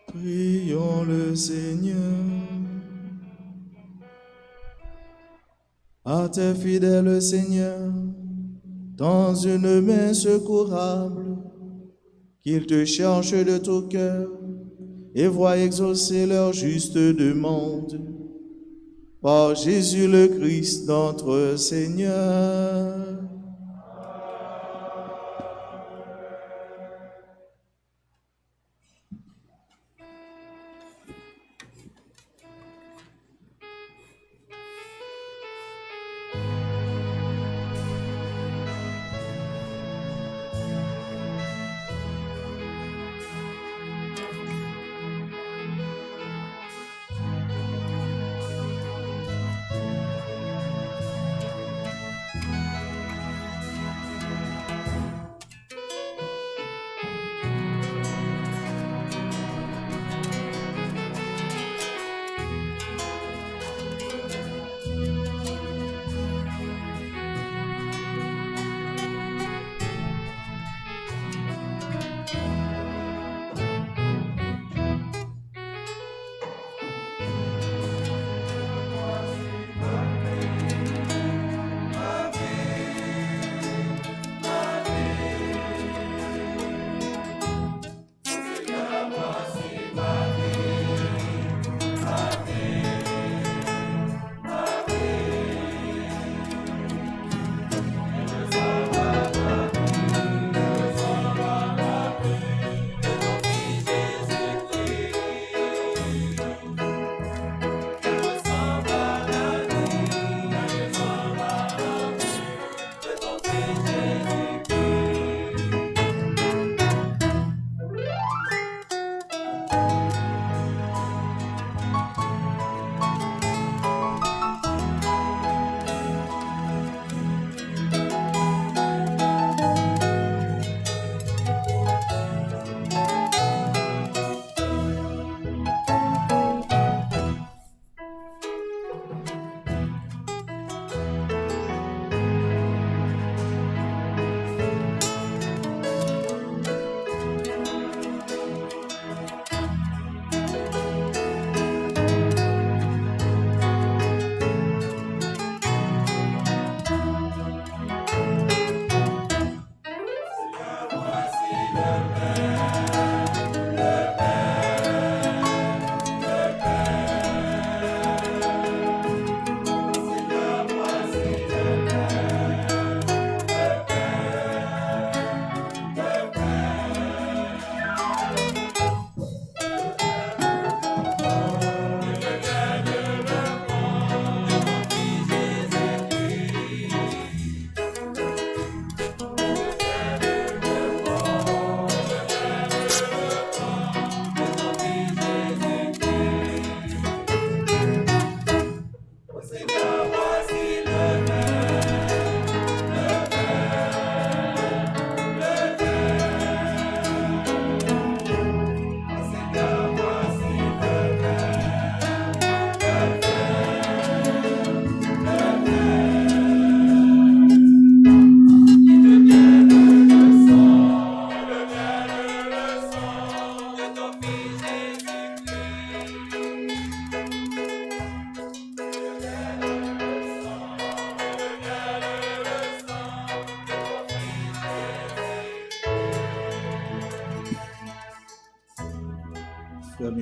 B: Prions le Seigneur. À tes fidèles, Seigneur, dans une main secourable, qu'ils te cherchent de tout cœur et voient exaucer leur juste demande. Par Jésus le Christ, notre Seigneur.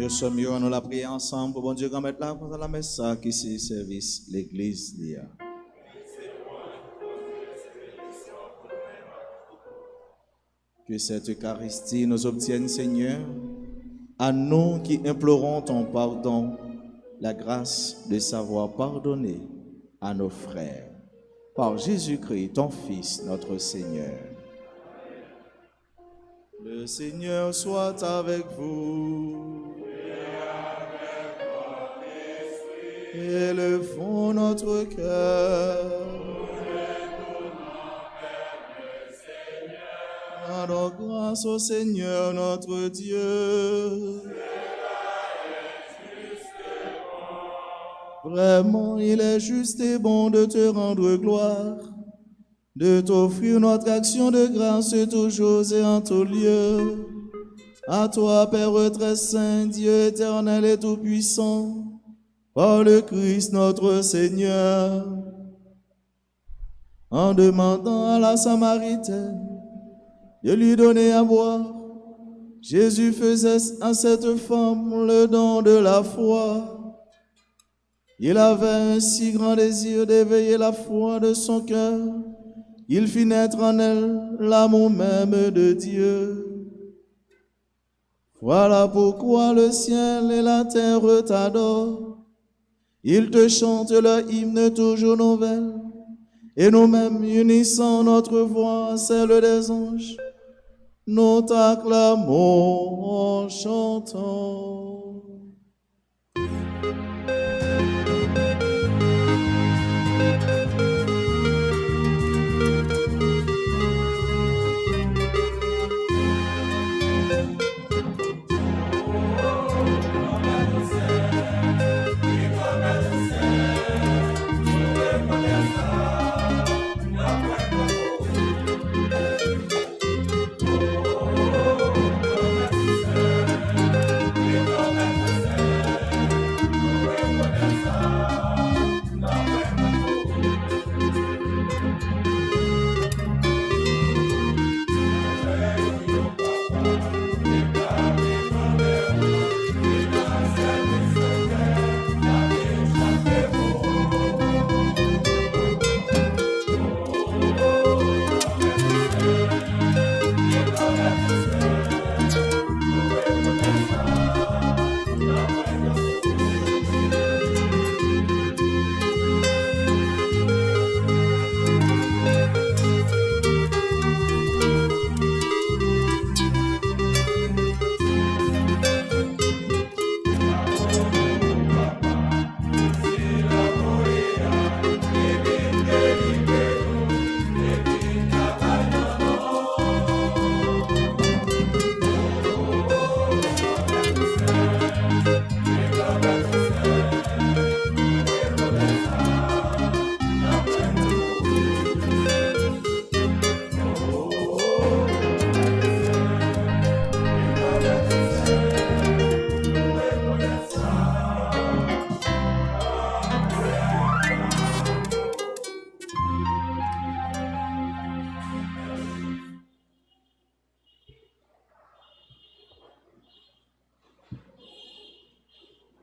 B: Nous sommes mieux, nous la prier ensemble pour bon Dieu qu'on mette là pour la messe qui c'est service l'église d'hier. Que cette Eucharistie nous obtienne, Seigneur, à nous qui implorons ton pardon, la grâce de savoir pardonner à nos frères. Par Jésus-Christ, ton Fils, notre Seigneur. Le Seigneur soit avec vous. Élevons notre cœur. Rendons grâce au Seigneur notre Dieu. Vraiment, il est juste et bon de te rendre gloire, de t'offrir notre action de grâce toujours et en tout lieu. À toi, Père très saint, Dieu éternel et tout-puissant, par le Christ notre Seigneur, en demandant à la Samaritaine de lui donner à boire, Jésus faisait à cette femme le don de la foi. Il avait un si grand désir d'éveiller la foi de son cœur, il fit naître en elle l'amour même de Dieu. Voilà pourquoi le ciel et la terre t'adorent. Ils te chantent leur hymne toujours nouvelle, et nous-mêmes unissant notre voix à celle des anges, nous t'acclamons en chantant.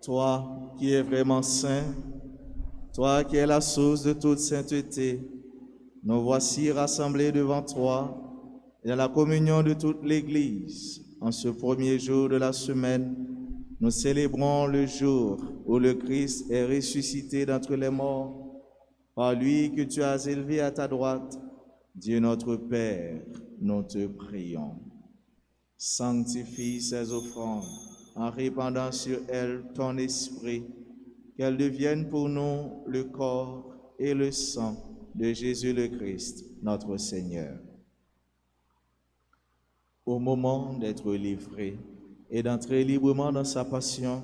B: Toi qui es vraiment saint, toi qui es la source de toute sainteté, nous voici rassemblés devant toi et dans la communion de toute l'Église. En ce premier jour de la semaine, nous célébrons le jour où le Christ est ressuscité d'entre les morts, par lui que tu as élevé à ta droite. Dieu notre Père, nous te prions. Sanctifie ces offrandes en répandant sur elles ton esprit, qu'elles deviennent pour nous le corps et le sang de Jésus le Christ, notre Seigneur. Au moment d'être livré et d'entrer librement dans sa passion,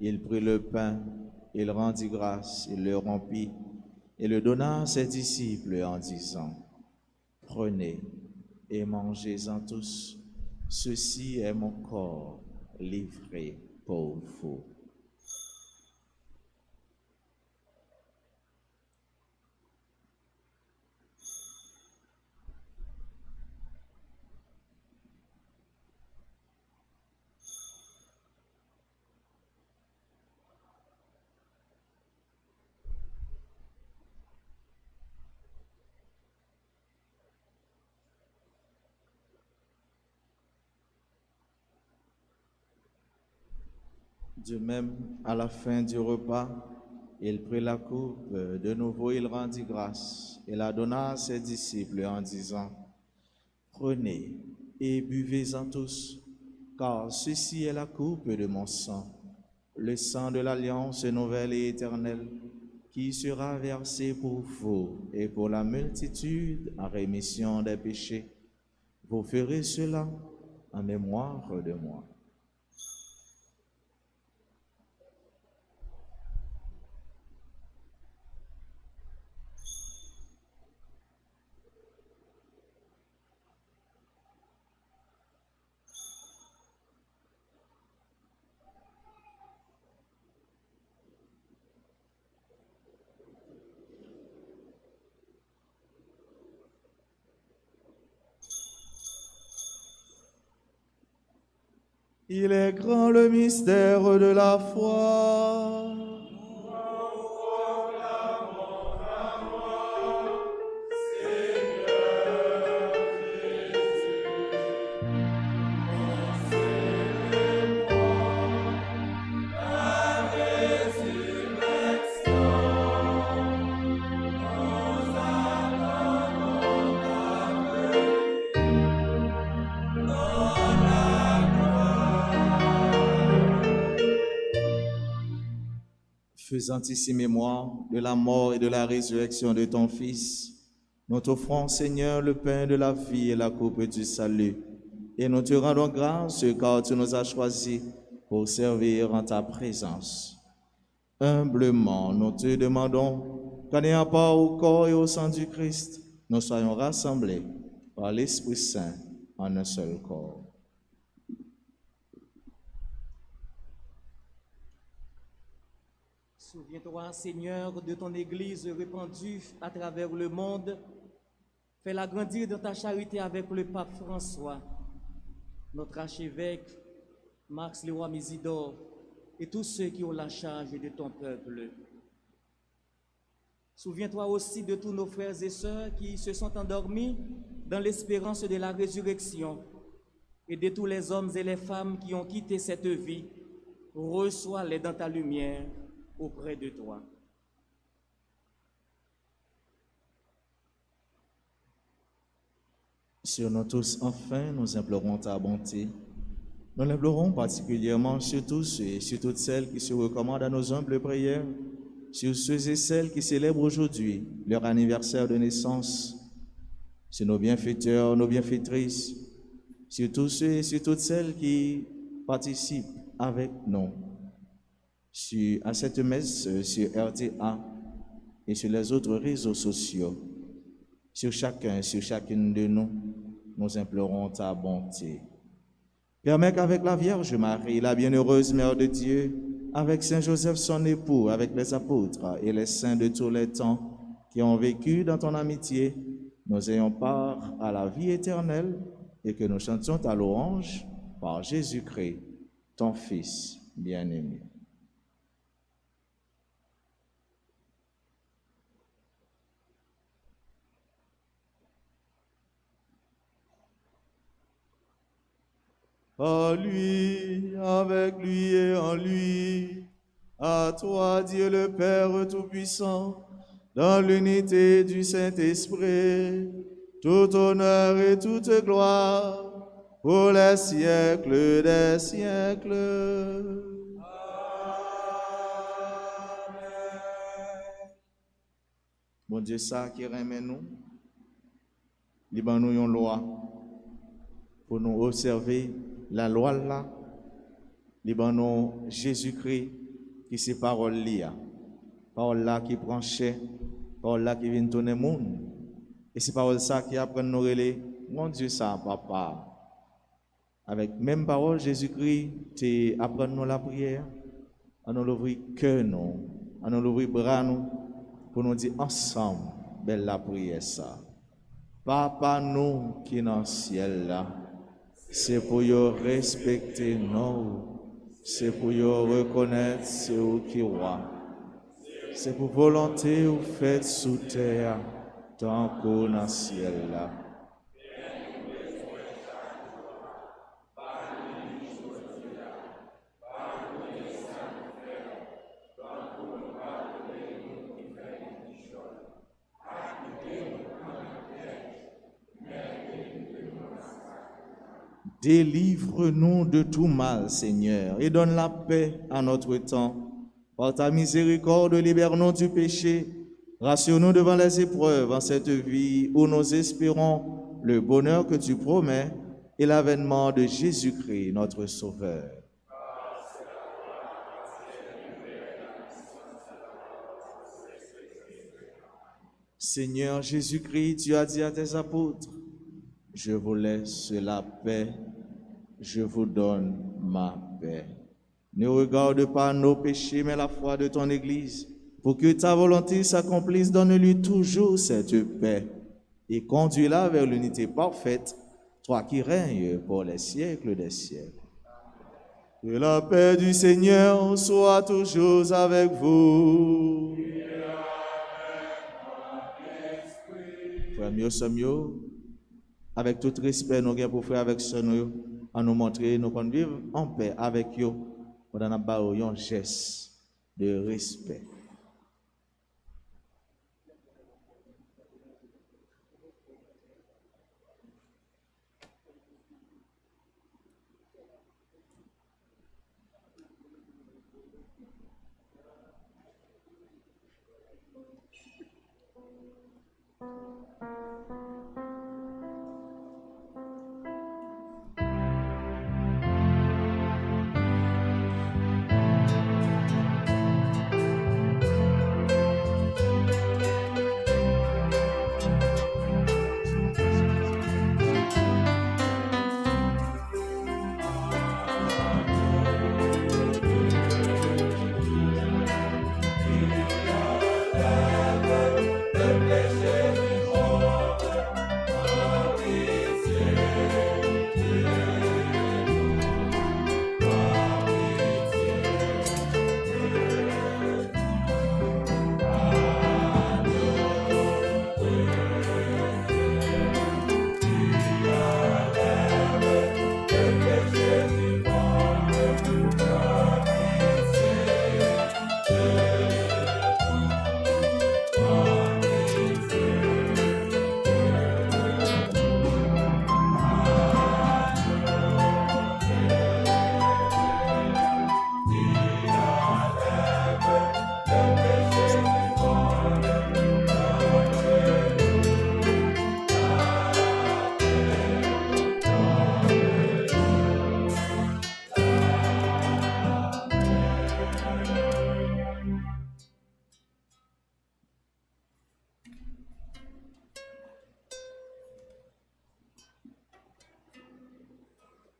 B: il prit le pain, il rendit grâce, il le rompit et le donna à ses disciples en disant: Prenez et mangez-en tous, ceci est mon corps livré pour vous. De même, à la fin du repas, il prit la coupe, de nouveau il rendit grâce et la donna à ses disciples en disant, « Prenez et buvez-en tous, car ceci est la coupe de mon sang, le sang de l'alliance nouvelle et éternelle, qui sera versé pour vous et pour la multitude en rémission des péchés. Vous ferez cela en mémoire de moi. » Il est grand le mystère de la foi. Faisant ici mémoire de la mort et de la résurrection de ton Fils, nous t'offrons, Seigneur, le pain de la vie et la coupe du salut. Et nous te rendons grâce car tu nous as choisis pour servir en ta présence. Humblement, nous te demandons qu'en ayant part au corps et au sang du Christ, nous soyons rassemblés par l'Esprit Saint en un seul corps.
F: Souviens-toi, Seigneur, de ton Église répandue à travers le monde. Fais-la grandir dans ta charité avec le pape François, notre archevêque, Max Leroy Mésidor, et tous ceux qui ont la charge de ton peuple. Souviens-toi aussi de tous nos frères et sœurs qui se sont endormis dans l'espérance de la résurrection et de tous les hommes et les femmes qui ont quitté cette vie. Reçois-les dans ta lumière auprès de toi.
B: Sur nous tous, enfin, nous implorons ta bonté. Nous l'implorons particulièrement sur tous ceux et sur toutes celles qui se recommandent à nos humbles prières, sur ceux et celles qui célèbrent aujourd'hui leur anniversaire de naissance, sur nos bienfaiteurs, nos bienfaitrices, sur tous ceux et sur toutes celles qui participent avec nous à cette messe sur RTA et sur les autres réseaux sociaux. Sur chacun, sur chacune de nous, nous implorons ta bonté. Permets qu'avec la Vierge Marie, la bienheureuse Mère de Dieu, avec Saint Joseph son époux, avec les apôtres et les saints de tous les temps qui ont vécu dans ton amitié, nous ayons part à la vie éternelle et que nous chantions ta louange par Jésus-Christ, ton Fils bien-aimé.
G: À lui, avec lui et en lui, à toi, Dieu le Père Tout-Puissant, dans l'unité du Saint-Esprit, tout honneur et toute gloire, pour les siècles des siècles. Amen.
B: Bon Dieu, ça qui remet nous, nous une loi pour nous observer la loi là, nous Jésus-Christ qui c'est parole là, parole là qui prend chair, parole là qui vient tourner monde, et c'est parole ça qui apprend nous relais, mon Dieu ça papa. Avec même parole Jésus-Christ, tu apprends nous la prière, à nous l'ouvrir cœur nous, à nous l'ouvrir bras nous, pour nous dire ensemble, belle la prière ça. Papa nous qui dans le ciel là, c'est pour y respecter nous, c'est pour y reconnaître ceux qui roi. C'est pour volonté ou faites sous terre, tant qu'on dans le ciel là.
G: Délivre-nous de tout mal, Seigneur, et donne la paix à notre temps. Par ta miséricorde, libère-nous du péché. Rassure-nous devant les épreuves en cette vie où nous espérons le bonheur que tu promets et l'avènement de Jésus-Christ, notre Sauveur. Seigneur Jésus-Christ, tu as dit à tes apôtres, je vous laisse la paix, je vous donne ma paix. Ne regarde pas nos péchés, mais la foi de ton Église. Pour que ta volonté s'accomplisse, donne-lui toujours cette paix et conduis-la vers l'unité parfaite, toi qui règnes pour les siècles des siècles. Que la paix du Seigneur soit toujours avec vous. Frère mieux, mieux, avec tout respect, nous avons pour frère avec ce nous, à nous montrer, nous qu'on vivre en paix avec eux, pendant un geste de respect.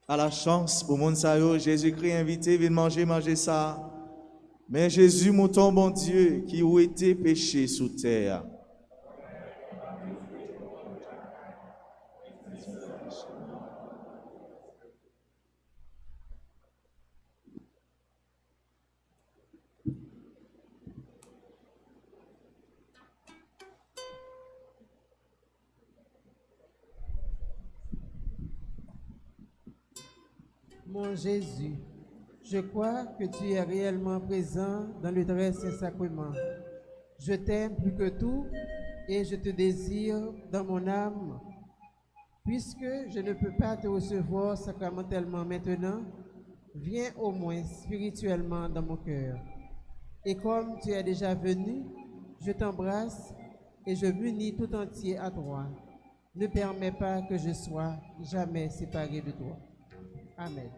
G: À la chance pour mon sayo, Jésus-Christ invité, viens manger ça. Mais Jésus, mon ton bon Dieu, qui ou été péché sous terre.
A: Mon Jésus, je crois que tu es réellement présent dans le très saint sacrement. Je t'aime plus que tout et je te désire dans mon âme. Puisque je ne peux pas te recevoir sacramentellement maintenant, viens au moins spirituellement dans mon cœur. Et comme tu es déjà venu, je t'embrasse et je m'unis tout entier à toi. Ne permets pas que je sois jamais séparé de toi. Amen.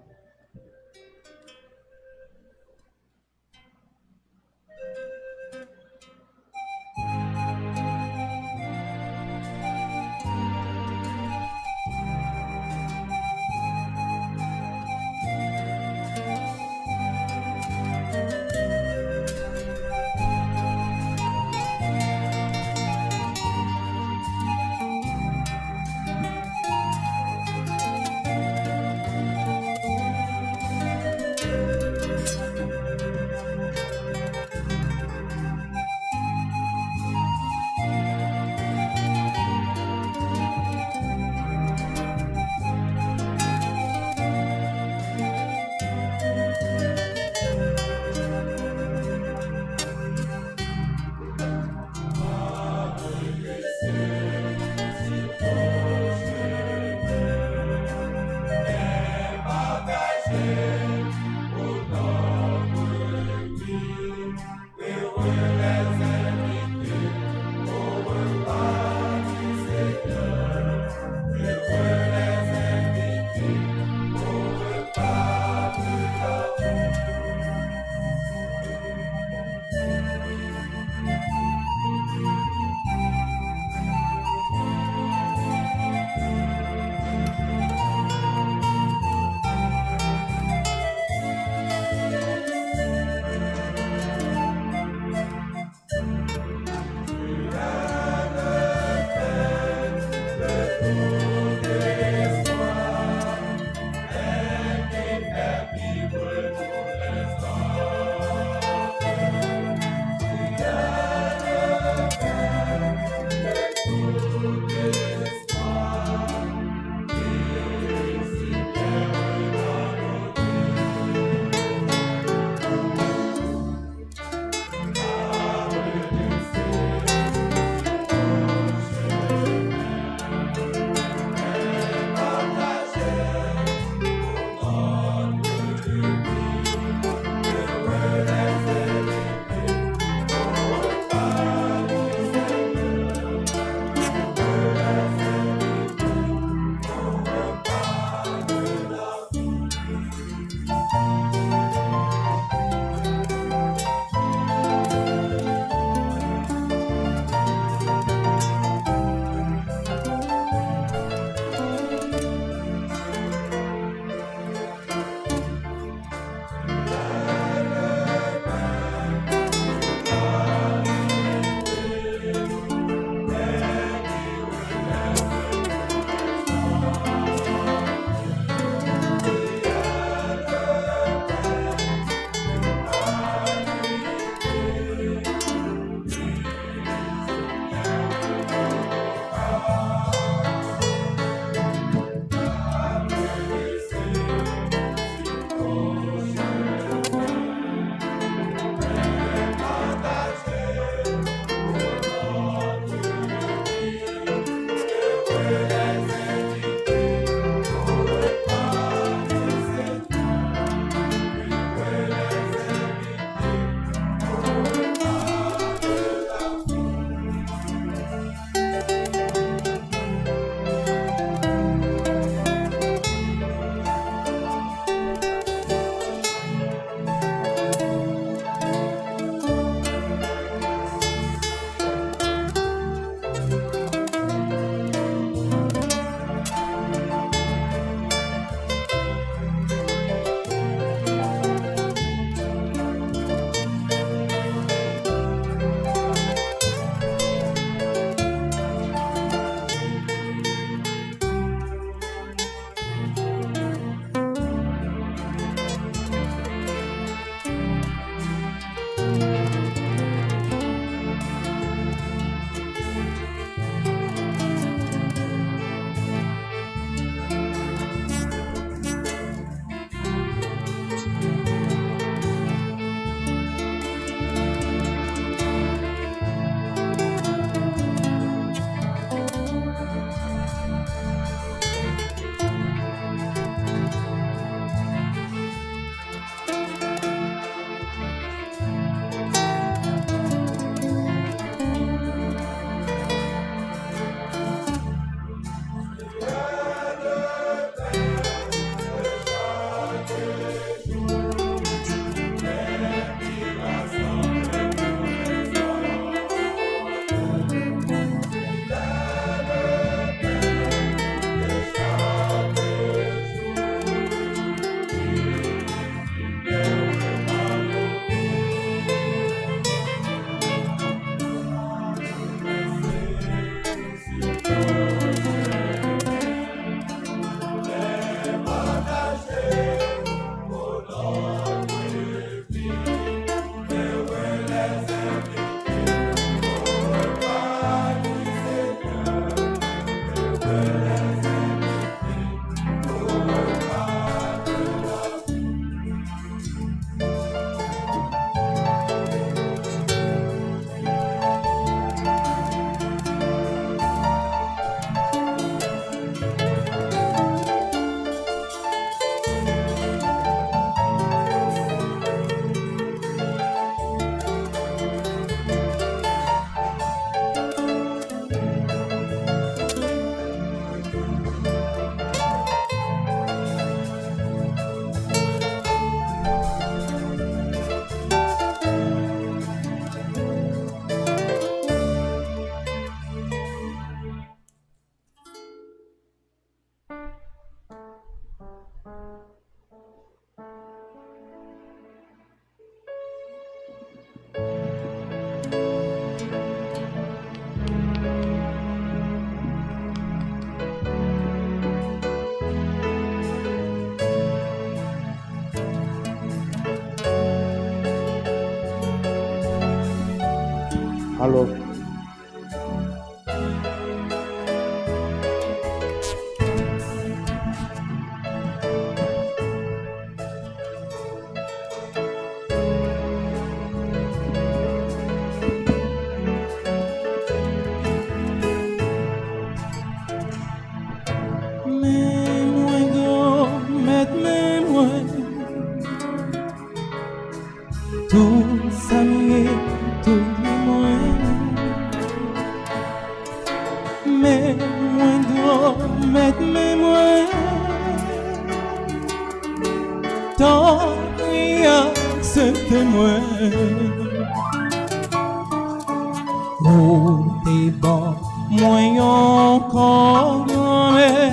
H: Alors,
D: Mais moins grand, mais moins tout ça m'est tout moins. Mais moins grand, mais moins tant rien c'est témoin. Oh, t'es bon, moins encore mais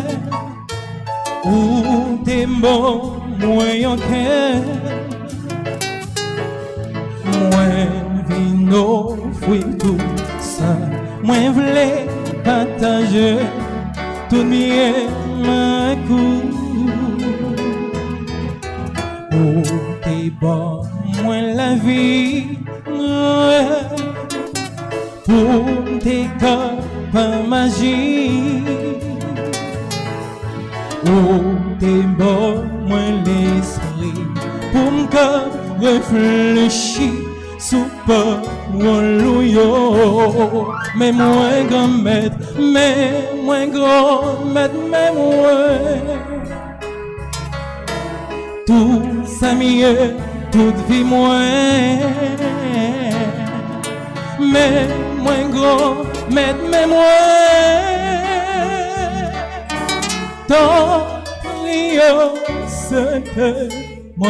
D: ou t'es bon, moins encore moins vino, fruit tout ça, moins v'lait partager tout bien ma coup. Oh, t'es bon, moins la vie, pour tes corps par magie. Oh, t'es bon, moins l'esprit, pour m'cor réfléchir sous pas yo. Mais moins grand maître, mais moins grand maître, mais moins tout ça mieux, toute vie moins. Mais moins grand maître, mais moins tant rien ce que moi.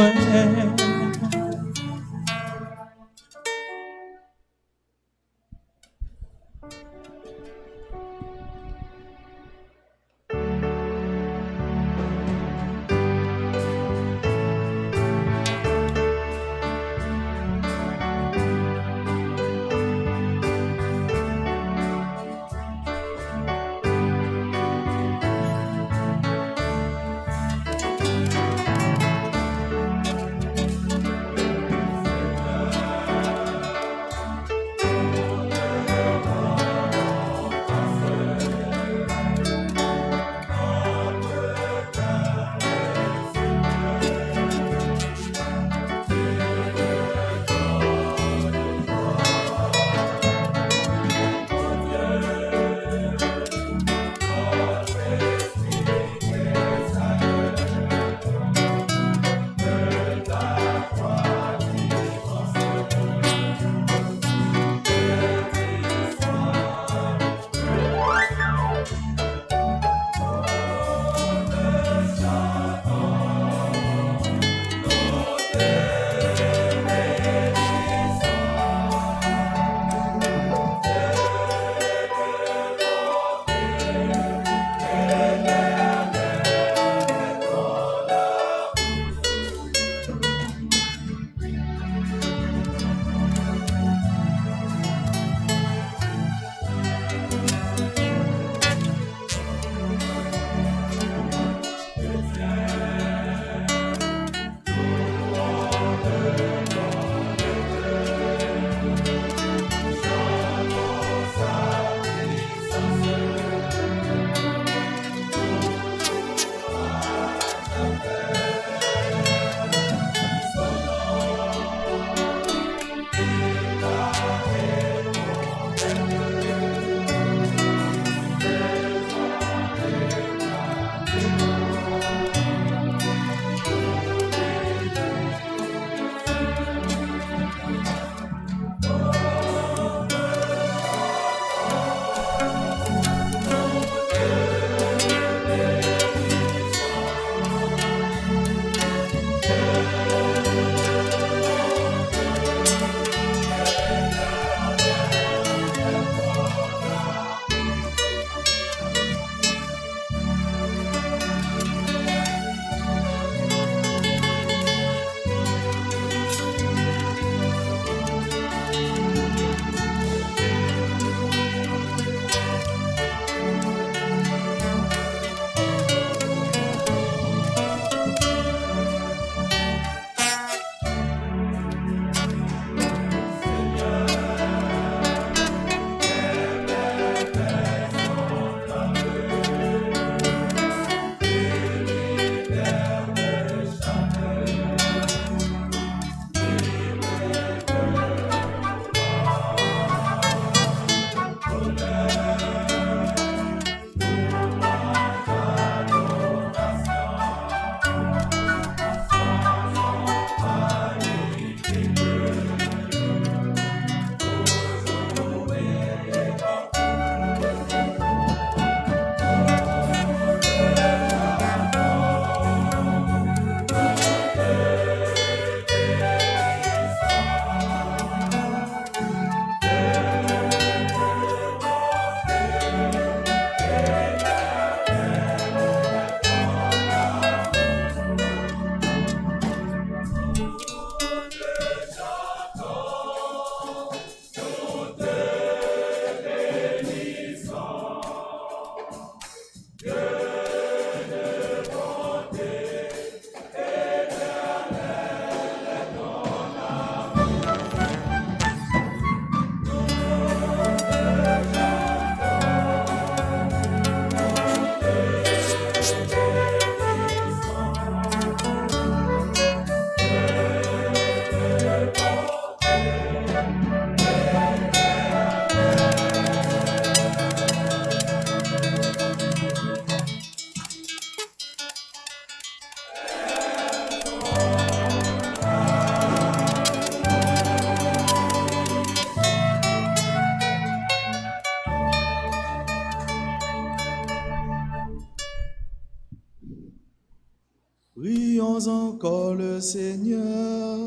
G: supplions encore le Seigneur.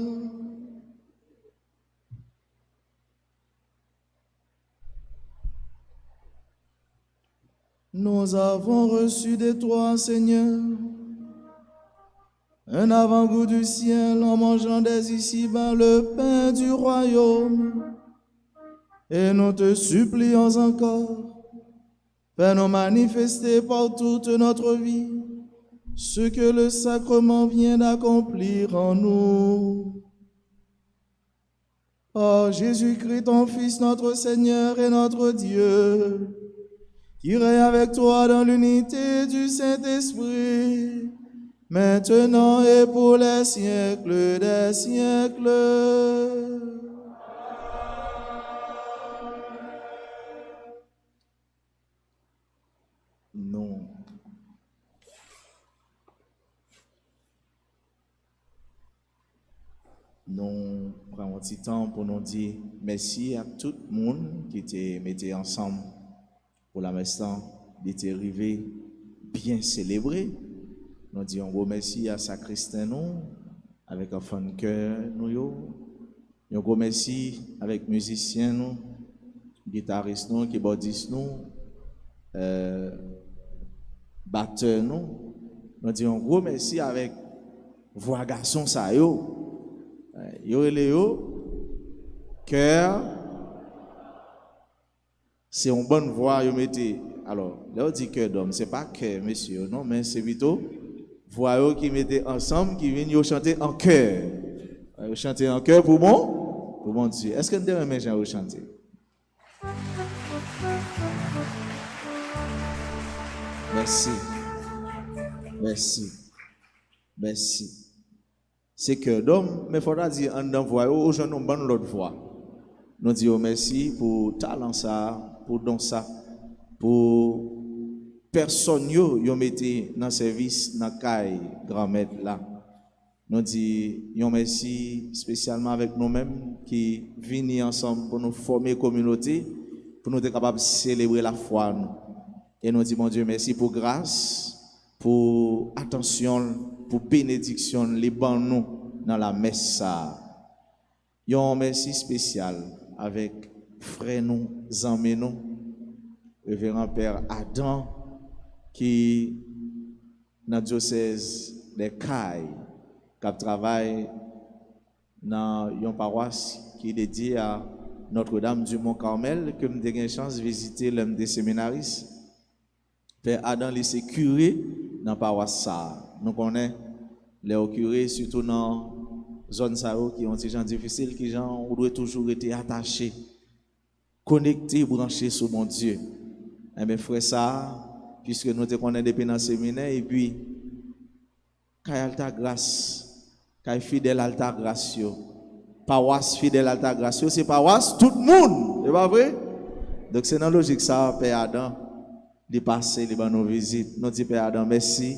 G: Nous avons reçu de toi, Seigneur, un avant-goût du ciel en mangeant dès ici-bas le pain du royaume. Et nous te supplions encore, fais-nous manifester par toute notre vie ce que le sacrement vient d'accomplir en nous. Par Jésus-Christ, ton Fils, notre Seigneur et notre Dieu, qui règne avec toi dans l'unité du Saint-Esprit, maintenant et pour les siècles des siècles.
B: Nous prenons un petit temps pour nous dire merci à tout le monde qui était mis ensemble pour la messe, qui était arrivé bien célébré. Nous disons un gros merci à Sacristain nous, avec un fan cœur nous, un gros merci avec musiciens nous, guitaristes nous, keyboardistes nous, batteurs nous. Nous disons un gros merci avec voix garçon ça yo. Yo cœur, c'est une bonne voix, yo mettez. Alors, là on dit cœur d'homme, c'est pas cœur, monsieur, non, mais c'est plutôt voix yo qui mettez ensemble, qui viennent chanter en cœur. Chanter en cœur pour bon Dieu. Est-ce que nous devons les gens chanter? Merci. Merci. Merci. C'est cœur d'homme, mais il faudra dire en d'un voix, aux gens nous bonne l'autre voix. Nous disons merci pour talent ça, pour don ça, pour personne yo mettez dans service dans caille grand-mère là. Nous disons merci spécialement avec nous-mêmes qui venons ensemble pour nous former communauté, pour nous être capables de célébrer la foi nous. Et nous disons mon Dieu merci pour grâce, pour attention, pour bénédiction, les bons nous dans la messe. Yon merci spécial avec frère nous, amis nous, révérend Père Adam, qui dans le diocèse des Cailles, qui travaille dans une paroisse qui est dédiée à Notre-Dame du Mont-Carmel, que nous avons eu la chance de visiter l'homme des séminaristes. Père Adam, c'est curé dans la paroisse. Nous connaissons les curés, surtout dans la zone qui ont des gens difficiles, qui doivent toujours être attachés, connectés, branchés sur mon Dieu. Et bien, frère, ça, puisque nous te connaissons depuis dans le séminaire, et puis, quand alta grâce, quand fidèle alta grâce, paroisse fidèle alta grâce, c'est paroisse tout le monde, c'est pas vrai? Donc, c'est dans la logique, ça, Père Adam, de passer les nos visites. Nous disons, Père Adam, merci.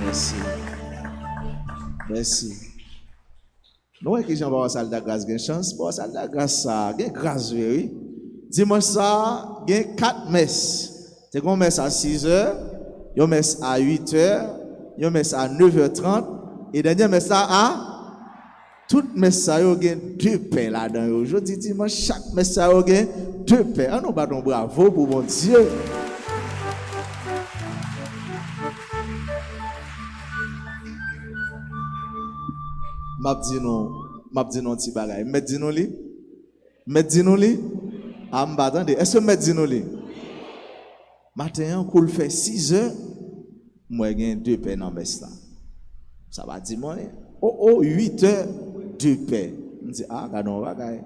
B: Merci. Merci. Nous voyons que les gens vont salle de grâce, une chance. Pour la salle de grâce, ça, une grâce, oui. Dimanche, ça, il y a 4 messes. C'est une messe à 6h, une messe à 8h, une messe à 9h30, et dernière messe à toute messe, il y a 2 pains là-dedans. Aujourd'hui, dimanche, chaque messe, il y a 2 pains. Ah, nous battons bravo pour mon Dieu. M'a dit non petit bagay. Met dit non li. Ah m'attendez. Est-ce que met dit non li? Matin on fait 6h. Moi j'ai 2 pains dans messe là. Ça va dire moi 8h 2 pains. On dit ah regardons bagay.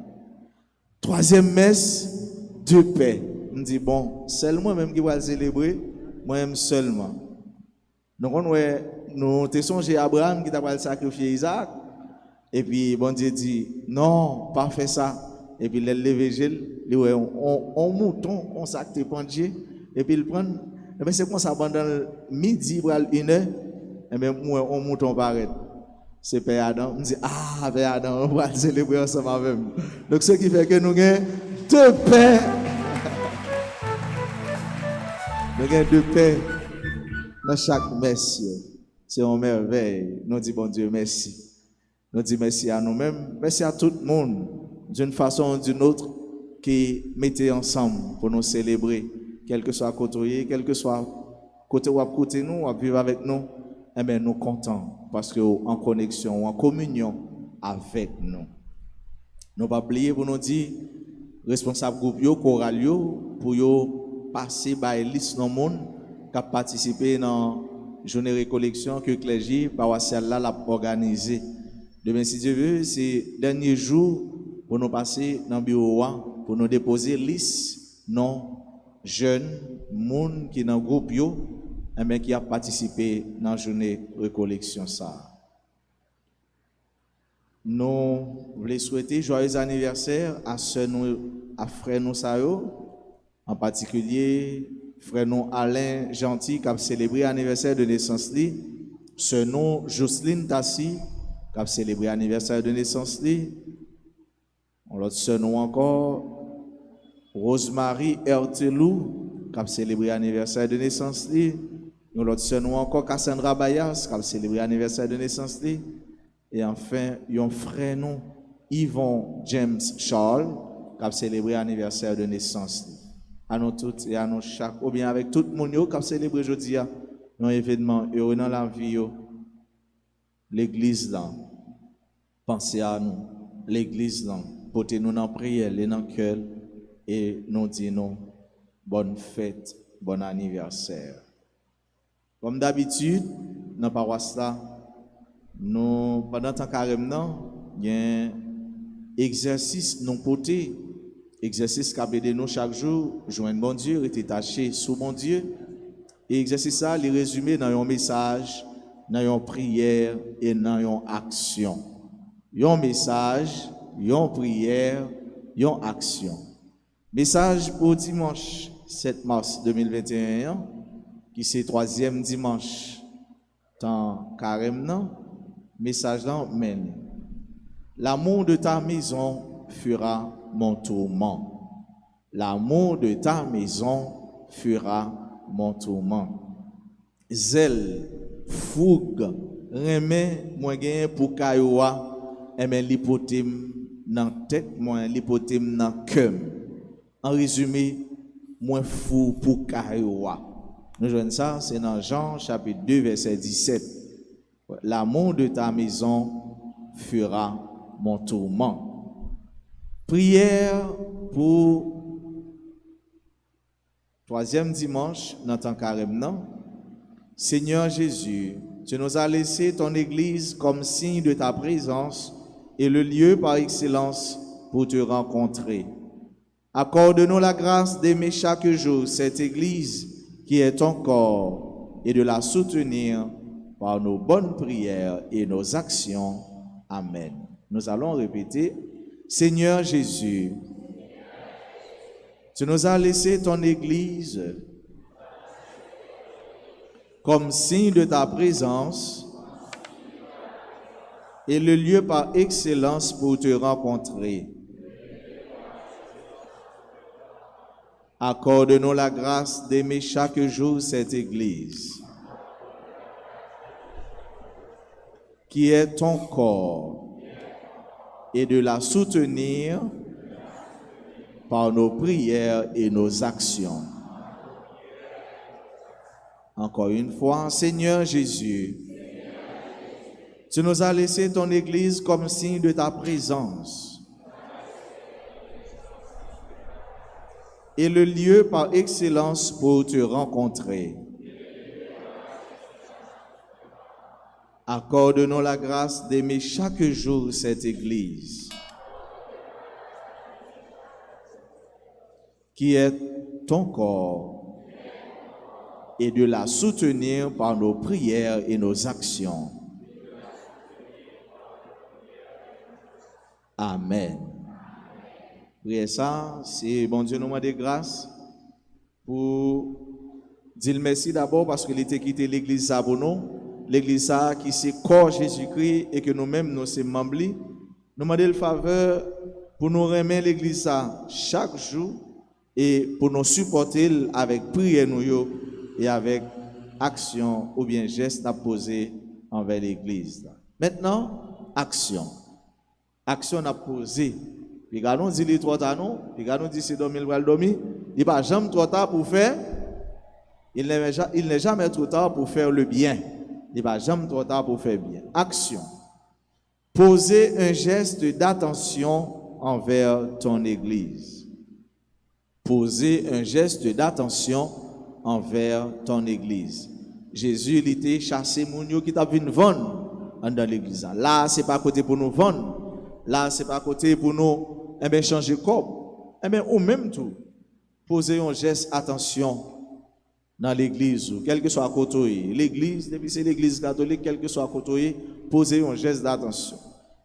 B: 3e messe 2 pains. On dit bon, seulement même qui va célébrer, moi-même seulement. Donc nous te songé Abraham qui t'a sacrifié Isaac. Et puis, bon Dieu dit, non, pas faire ça. Et puis, il levé on mouton, on s'acte pendier. Et puis, il prend, et bien, c'est comme ça, pendant midi, pour 1h, et bien, moi, on mouton paraît. C'est Père Adam. On dit, ah, Père Adam, on va célébrer ensemble avec nous. Donc, ce qui fait que nous avons 2 pains. Nous avons 2 pains. dans chaque merci. C'est une merveille. Nous disons bon Dieu merci. Nous disons merci à nous-mêmes, merci à tout le monde, d'une façon ou d'une autre, qui mettait ensemble pour nous célébrer, quel que soit côté, quel que soit côté ou à côté nous, à vivre avec nous, eh bien nous contents parce que en connexion, en communion avec nous. Nous pas oublier pour nous dire responsable groupe yo, choral yo, pour yo passer par liste dans monde qui a participé dans journée récollection que clergé paroissial là l'a organisé. Demain si Dieu veut, c'est dernier jour pour nous passer dans le bureau pour nous déposer liste non jeunes monde qui dans groupe yo mais qui a participé dans la journée récollection ça. Nous voulons souhaiter joyeux anniversaire à sœur nous, à frère nous Sayo, en particulier frère nous Alain Gentil qui a célébré l'anniversaire de naissance li, sœur nous Jocelyne Tassi qui a célébré l'anniversaire de naissance li, l'autre sœur nous encore Rosemary Ertelou qui a célébré l'anniversaire de naissance li, l'autre sœur nous encore Cassandra Bayas qui a célébré l'anniversaire de naissance li. Et enfin, un frère nous, Yvon James Charles, qui a célébré l'anniversaire de naissance. À nous tous et à nous chaque, ou bien avec tout le monde qui a célébré aujourd'hui un événement heureux dans la vie, l'église là, pensez à nous, l'église là, portez-nous dans la prière, dans le cœur, et nous disons bonne fête, bon anniversaire. Comme d'habitude, dans la paroisse là, nous, pendant tant carême, il y a un exercice non porté, exercice qui a aidé nous chaque jour, joindre bon Dieu, rester taché sous bon Dieu. Et l'exercice ça, il est résumé dans un message, dans une prière et dans une action. Un message, une prière, une action. Message pour dimanche 7 mars 2021, qui c'est 3e dimanche dans carême. Message là mène. L'amour de ta maison fera mon tourment. L'amour de ta maison fera mon tourment. Zèle, fougue, remè, moi gagne pour kayoa, et men l'hypothème dans tête, moi l'hypothème dans cœur. En résumé, moi fou pour kayoa. Nous joignons ça, c'est dans Jean chapitre 2 verset 17. L'amour de ta maison fera mon tourment. Prière pour 3e dimanche dans ton carême. Seigneur Jésus, tu nous as laissé ton église comme signe de ta présence et le lieu par excellence pour te rencontrer. Accorde-nous la grâce d'aimer chaque jour cette église qui est ton corps et de la soutenir par nos bonnes prières et nos actions. Amen. Nous allons répéter, Seigneur Jésus, tu nous as laissé ton Église comme signe de ta présence et le lieu par excellence pour te rencontrer. Accorde-nous la grâce d'aimer chaque jour cette Église qui est ton corps, et de la soutenir par nos prières et nos actions. Encore une fois, Seigneur Jésus, tu nous as laissé ton Église comme signe de ta présence et le lieu par excellence pour te rencontrer. Accorde-nous la grâce d'aimer chaque jour cette Église qui est ton corps et de la soutenir par nos prières et nos actions. Amen. Priez ça, c'est bon Dieu nous demande grâce pour dire merci d'abord parce qu'il était quitté l'église pour nous. L'église qui c'est corps Jésus-Christ et que nous-mêmes nous sommes membres. Nous demandons le faveur pour nous remettre l'église chaque jour et pour nous supporter avec prière nous et avec action ou bien geste à poser envers l'église. Maintenant, action. Action à poser. Puis quand on dit les 3 temps, non, puis quand on dit c'est dormir, il dormir, il va jamais trop tard pour faire. Il n'est jamais trop tard pour faire le bien. Il va jamais trop tard pour faire bien. Action. Poser un geste d'attention envers ton église. Poser un geste d'attention envers ton église. Jésus, il était chassé mounio qui t'a venu vendre dans l'église. Là, c'est pas à côté pour nous vendre. Là, c'est pas à côté pour nous changer corps. Ou même tout. Poser un geste d'attention dans l'église, quel que soit à côté, l'église, depuis c'est l'église catholique, quel que soit à côté, poser un geste d'attention.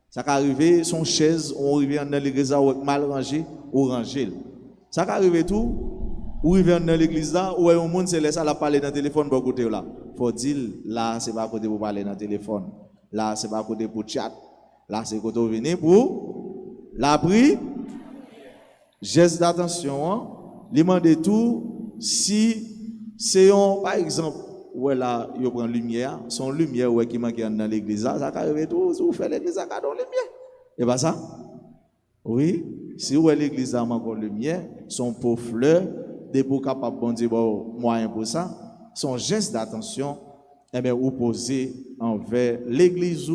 B: Ça peut arriver, son chaise, on arrive dans l'église mal rangé ou rangé. Ça peut arriver tout, ou arrive dans l'église là, où un monde se laisse à la parler dans le téléphone pour côté là. Faut dire, là, c'est pas à côté pour parler dans le téléphone. Là, c'est pas à côté pour chat. Là, c'est côté pour venir pour la prière. Geste d'attention, hein? Les demander tout, si c'est par exemple, où là, il prend lumière, son lumière où qui manque dans l'église, ça arrive tout, si vous faites l'église, ça dans lumière. Et pas ça? Oui, si vous avez l'église a manque lumière, son pauvre fleur, des pour capable bon dire moyen pour ça, son geste d'attention, eh bien, vous posez envers l'église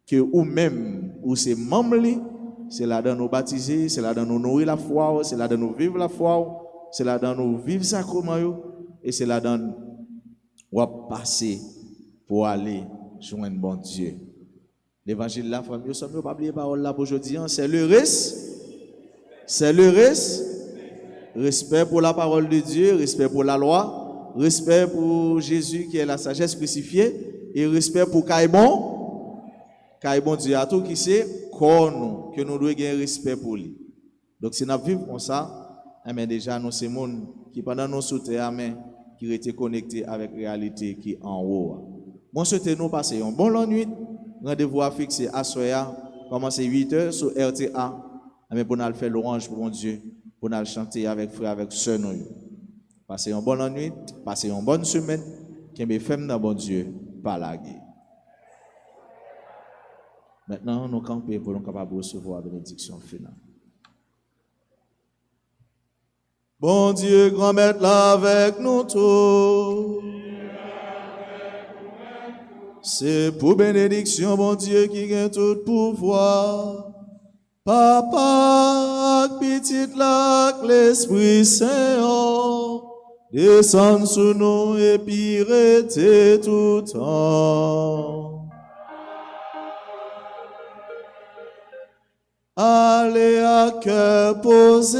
B: que ou même, ou c'est membre, c'est là dans nous baptiser, c'est là dans nous nourrir la foi, c'est là dans nous vivre la foi, c'est là dans nous vivre sacrement, et c'est là dans nous passer pour aller joindre bon Dieu. L'évangile de la famille, nous sommes pas oublier parole là pour aujourd'hui, c'est le respect pour la parole de Dieu, respect pour la loi, respect pour Jésus qui est la sagesse crucifiée, et respect pour Caïbon Dieu à tout qui sait qu'on que nous devons gagner respect pour lui. Donc si nous vivons comme ça, mais déjà nous c'est monde qui pendant nous sauter amen qui était connecté avec la réalité qui est en haut. Bon souhaitez nous passer un bon long nuit. Rendez-vous à fixer à soya, commencer 8h sur RTA. Mais pour nous faire l'orange pour mon Dieu, pour nous chanter avec frère avec sœur nous. Passez une bonne nuit, passez une bonne semaine, qui me fait dans bon Dieu par la guerre. Maintenant, nous camper pour nous capables de recevoir la bénédiction finale.
G: Bon Dieu, grand maître, là avec nous tous. C'est pour bénédiction, bon Dieu, qui gagne tout pouvoir. Papa, petit lac, l'Esprit Saint, descend sur nous et puis rester tout temps. Allez à cœur posé,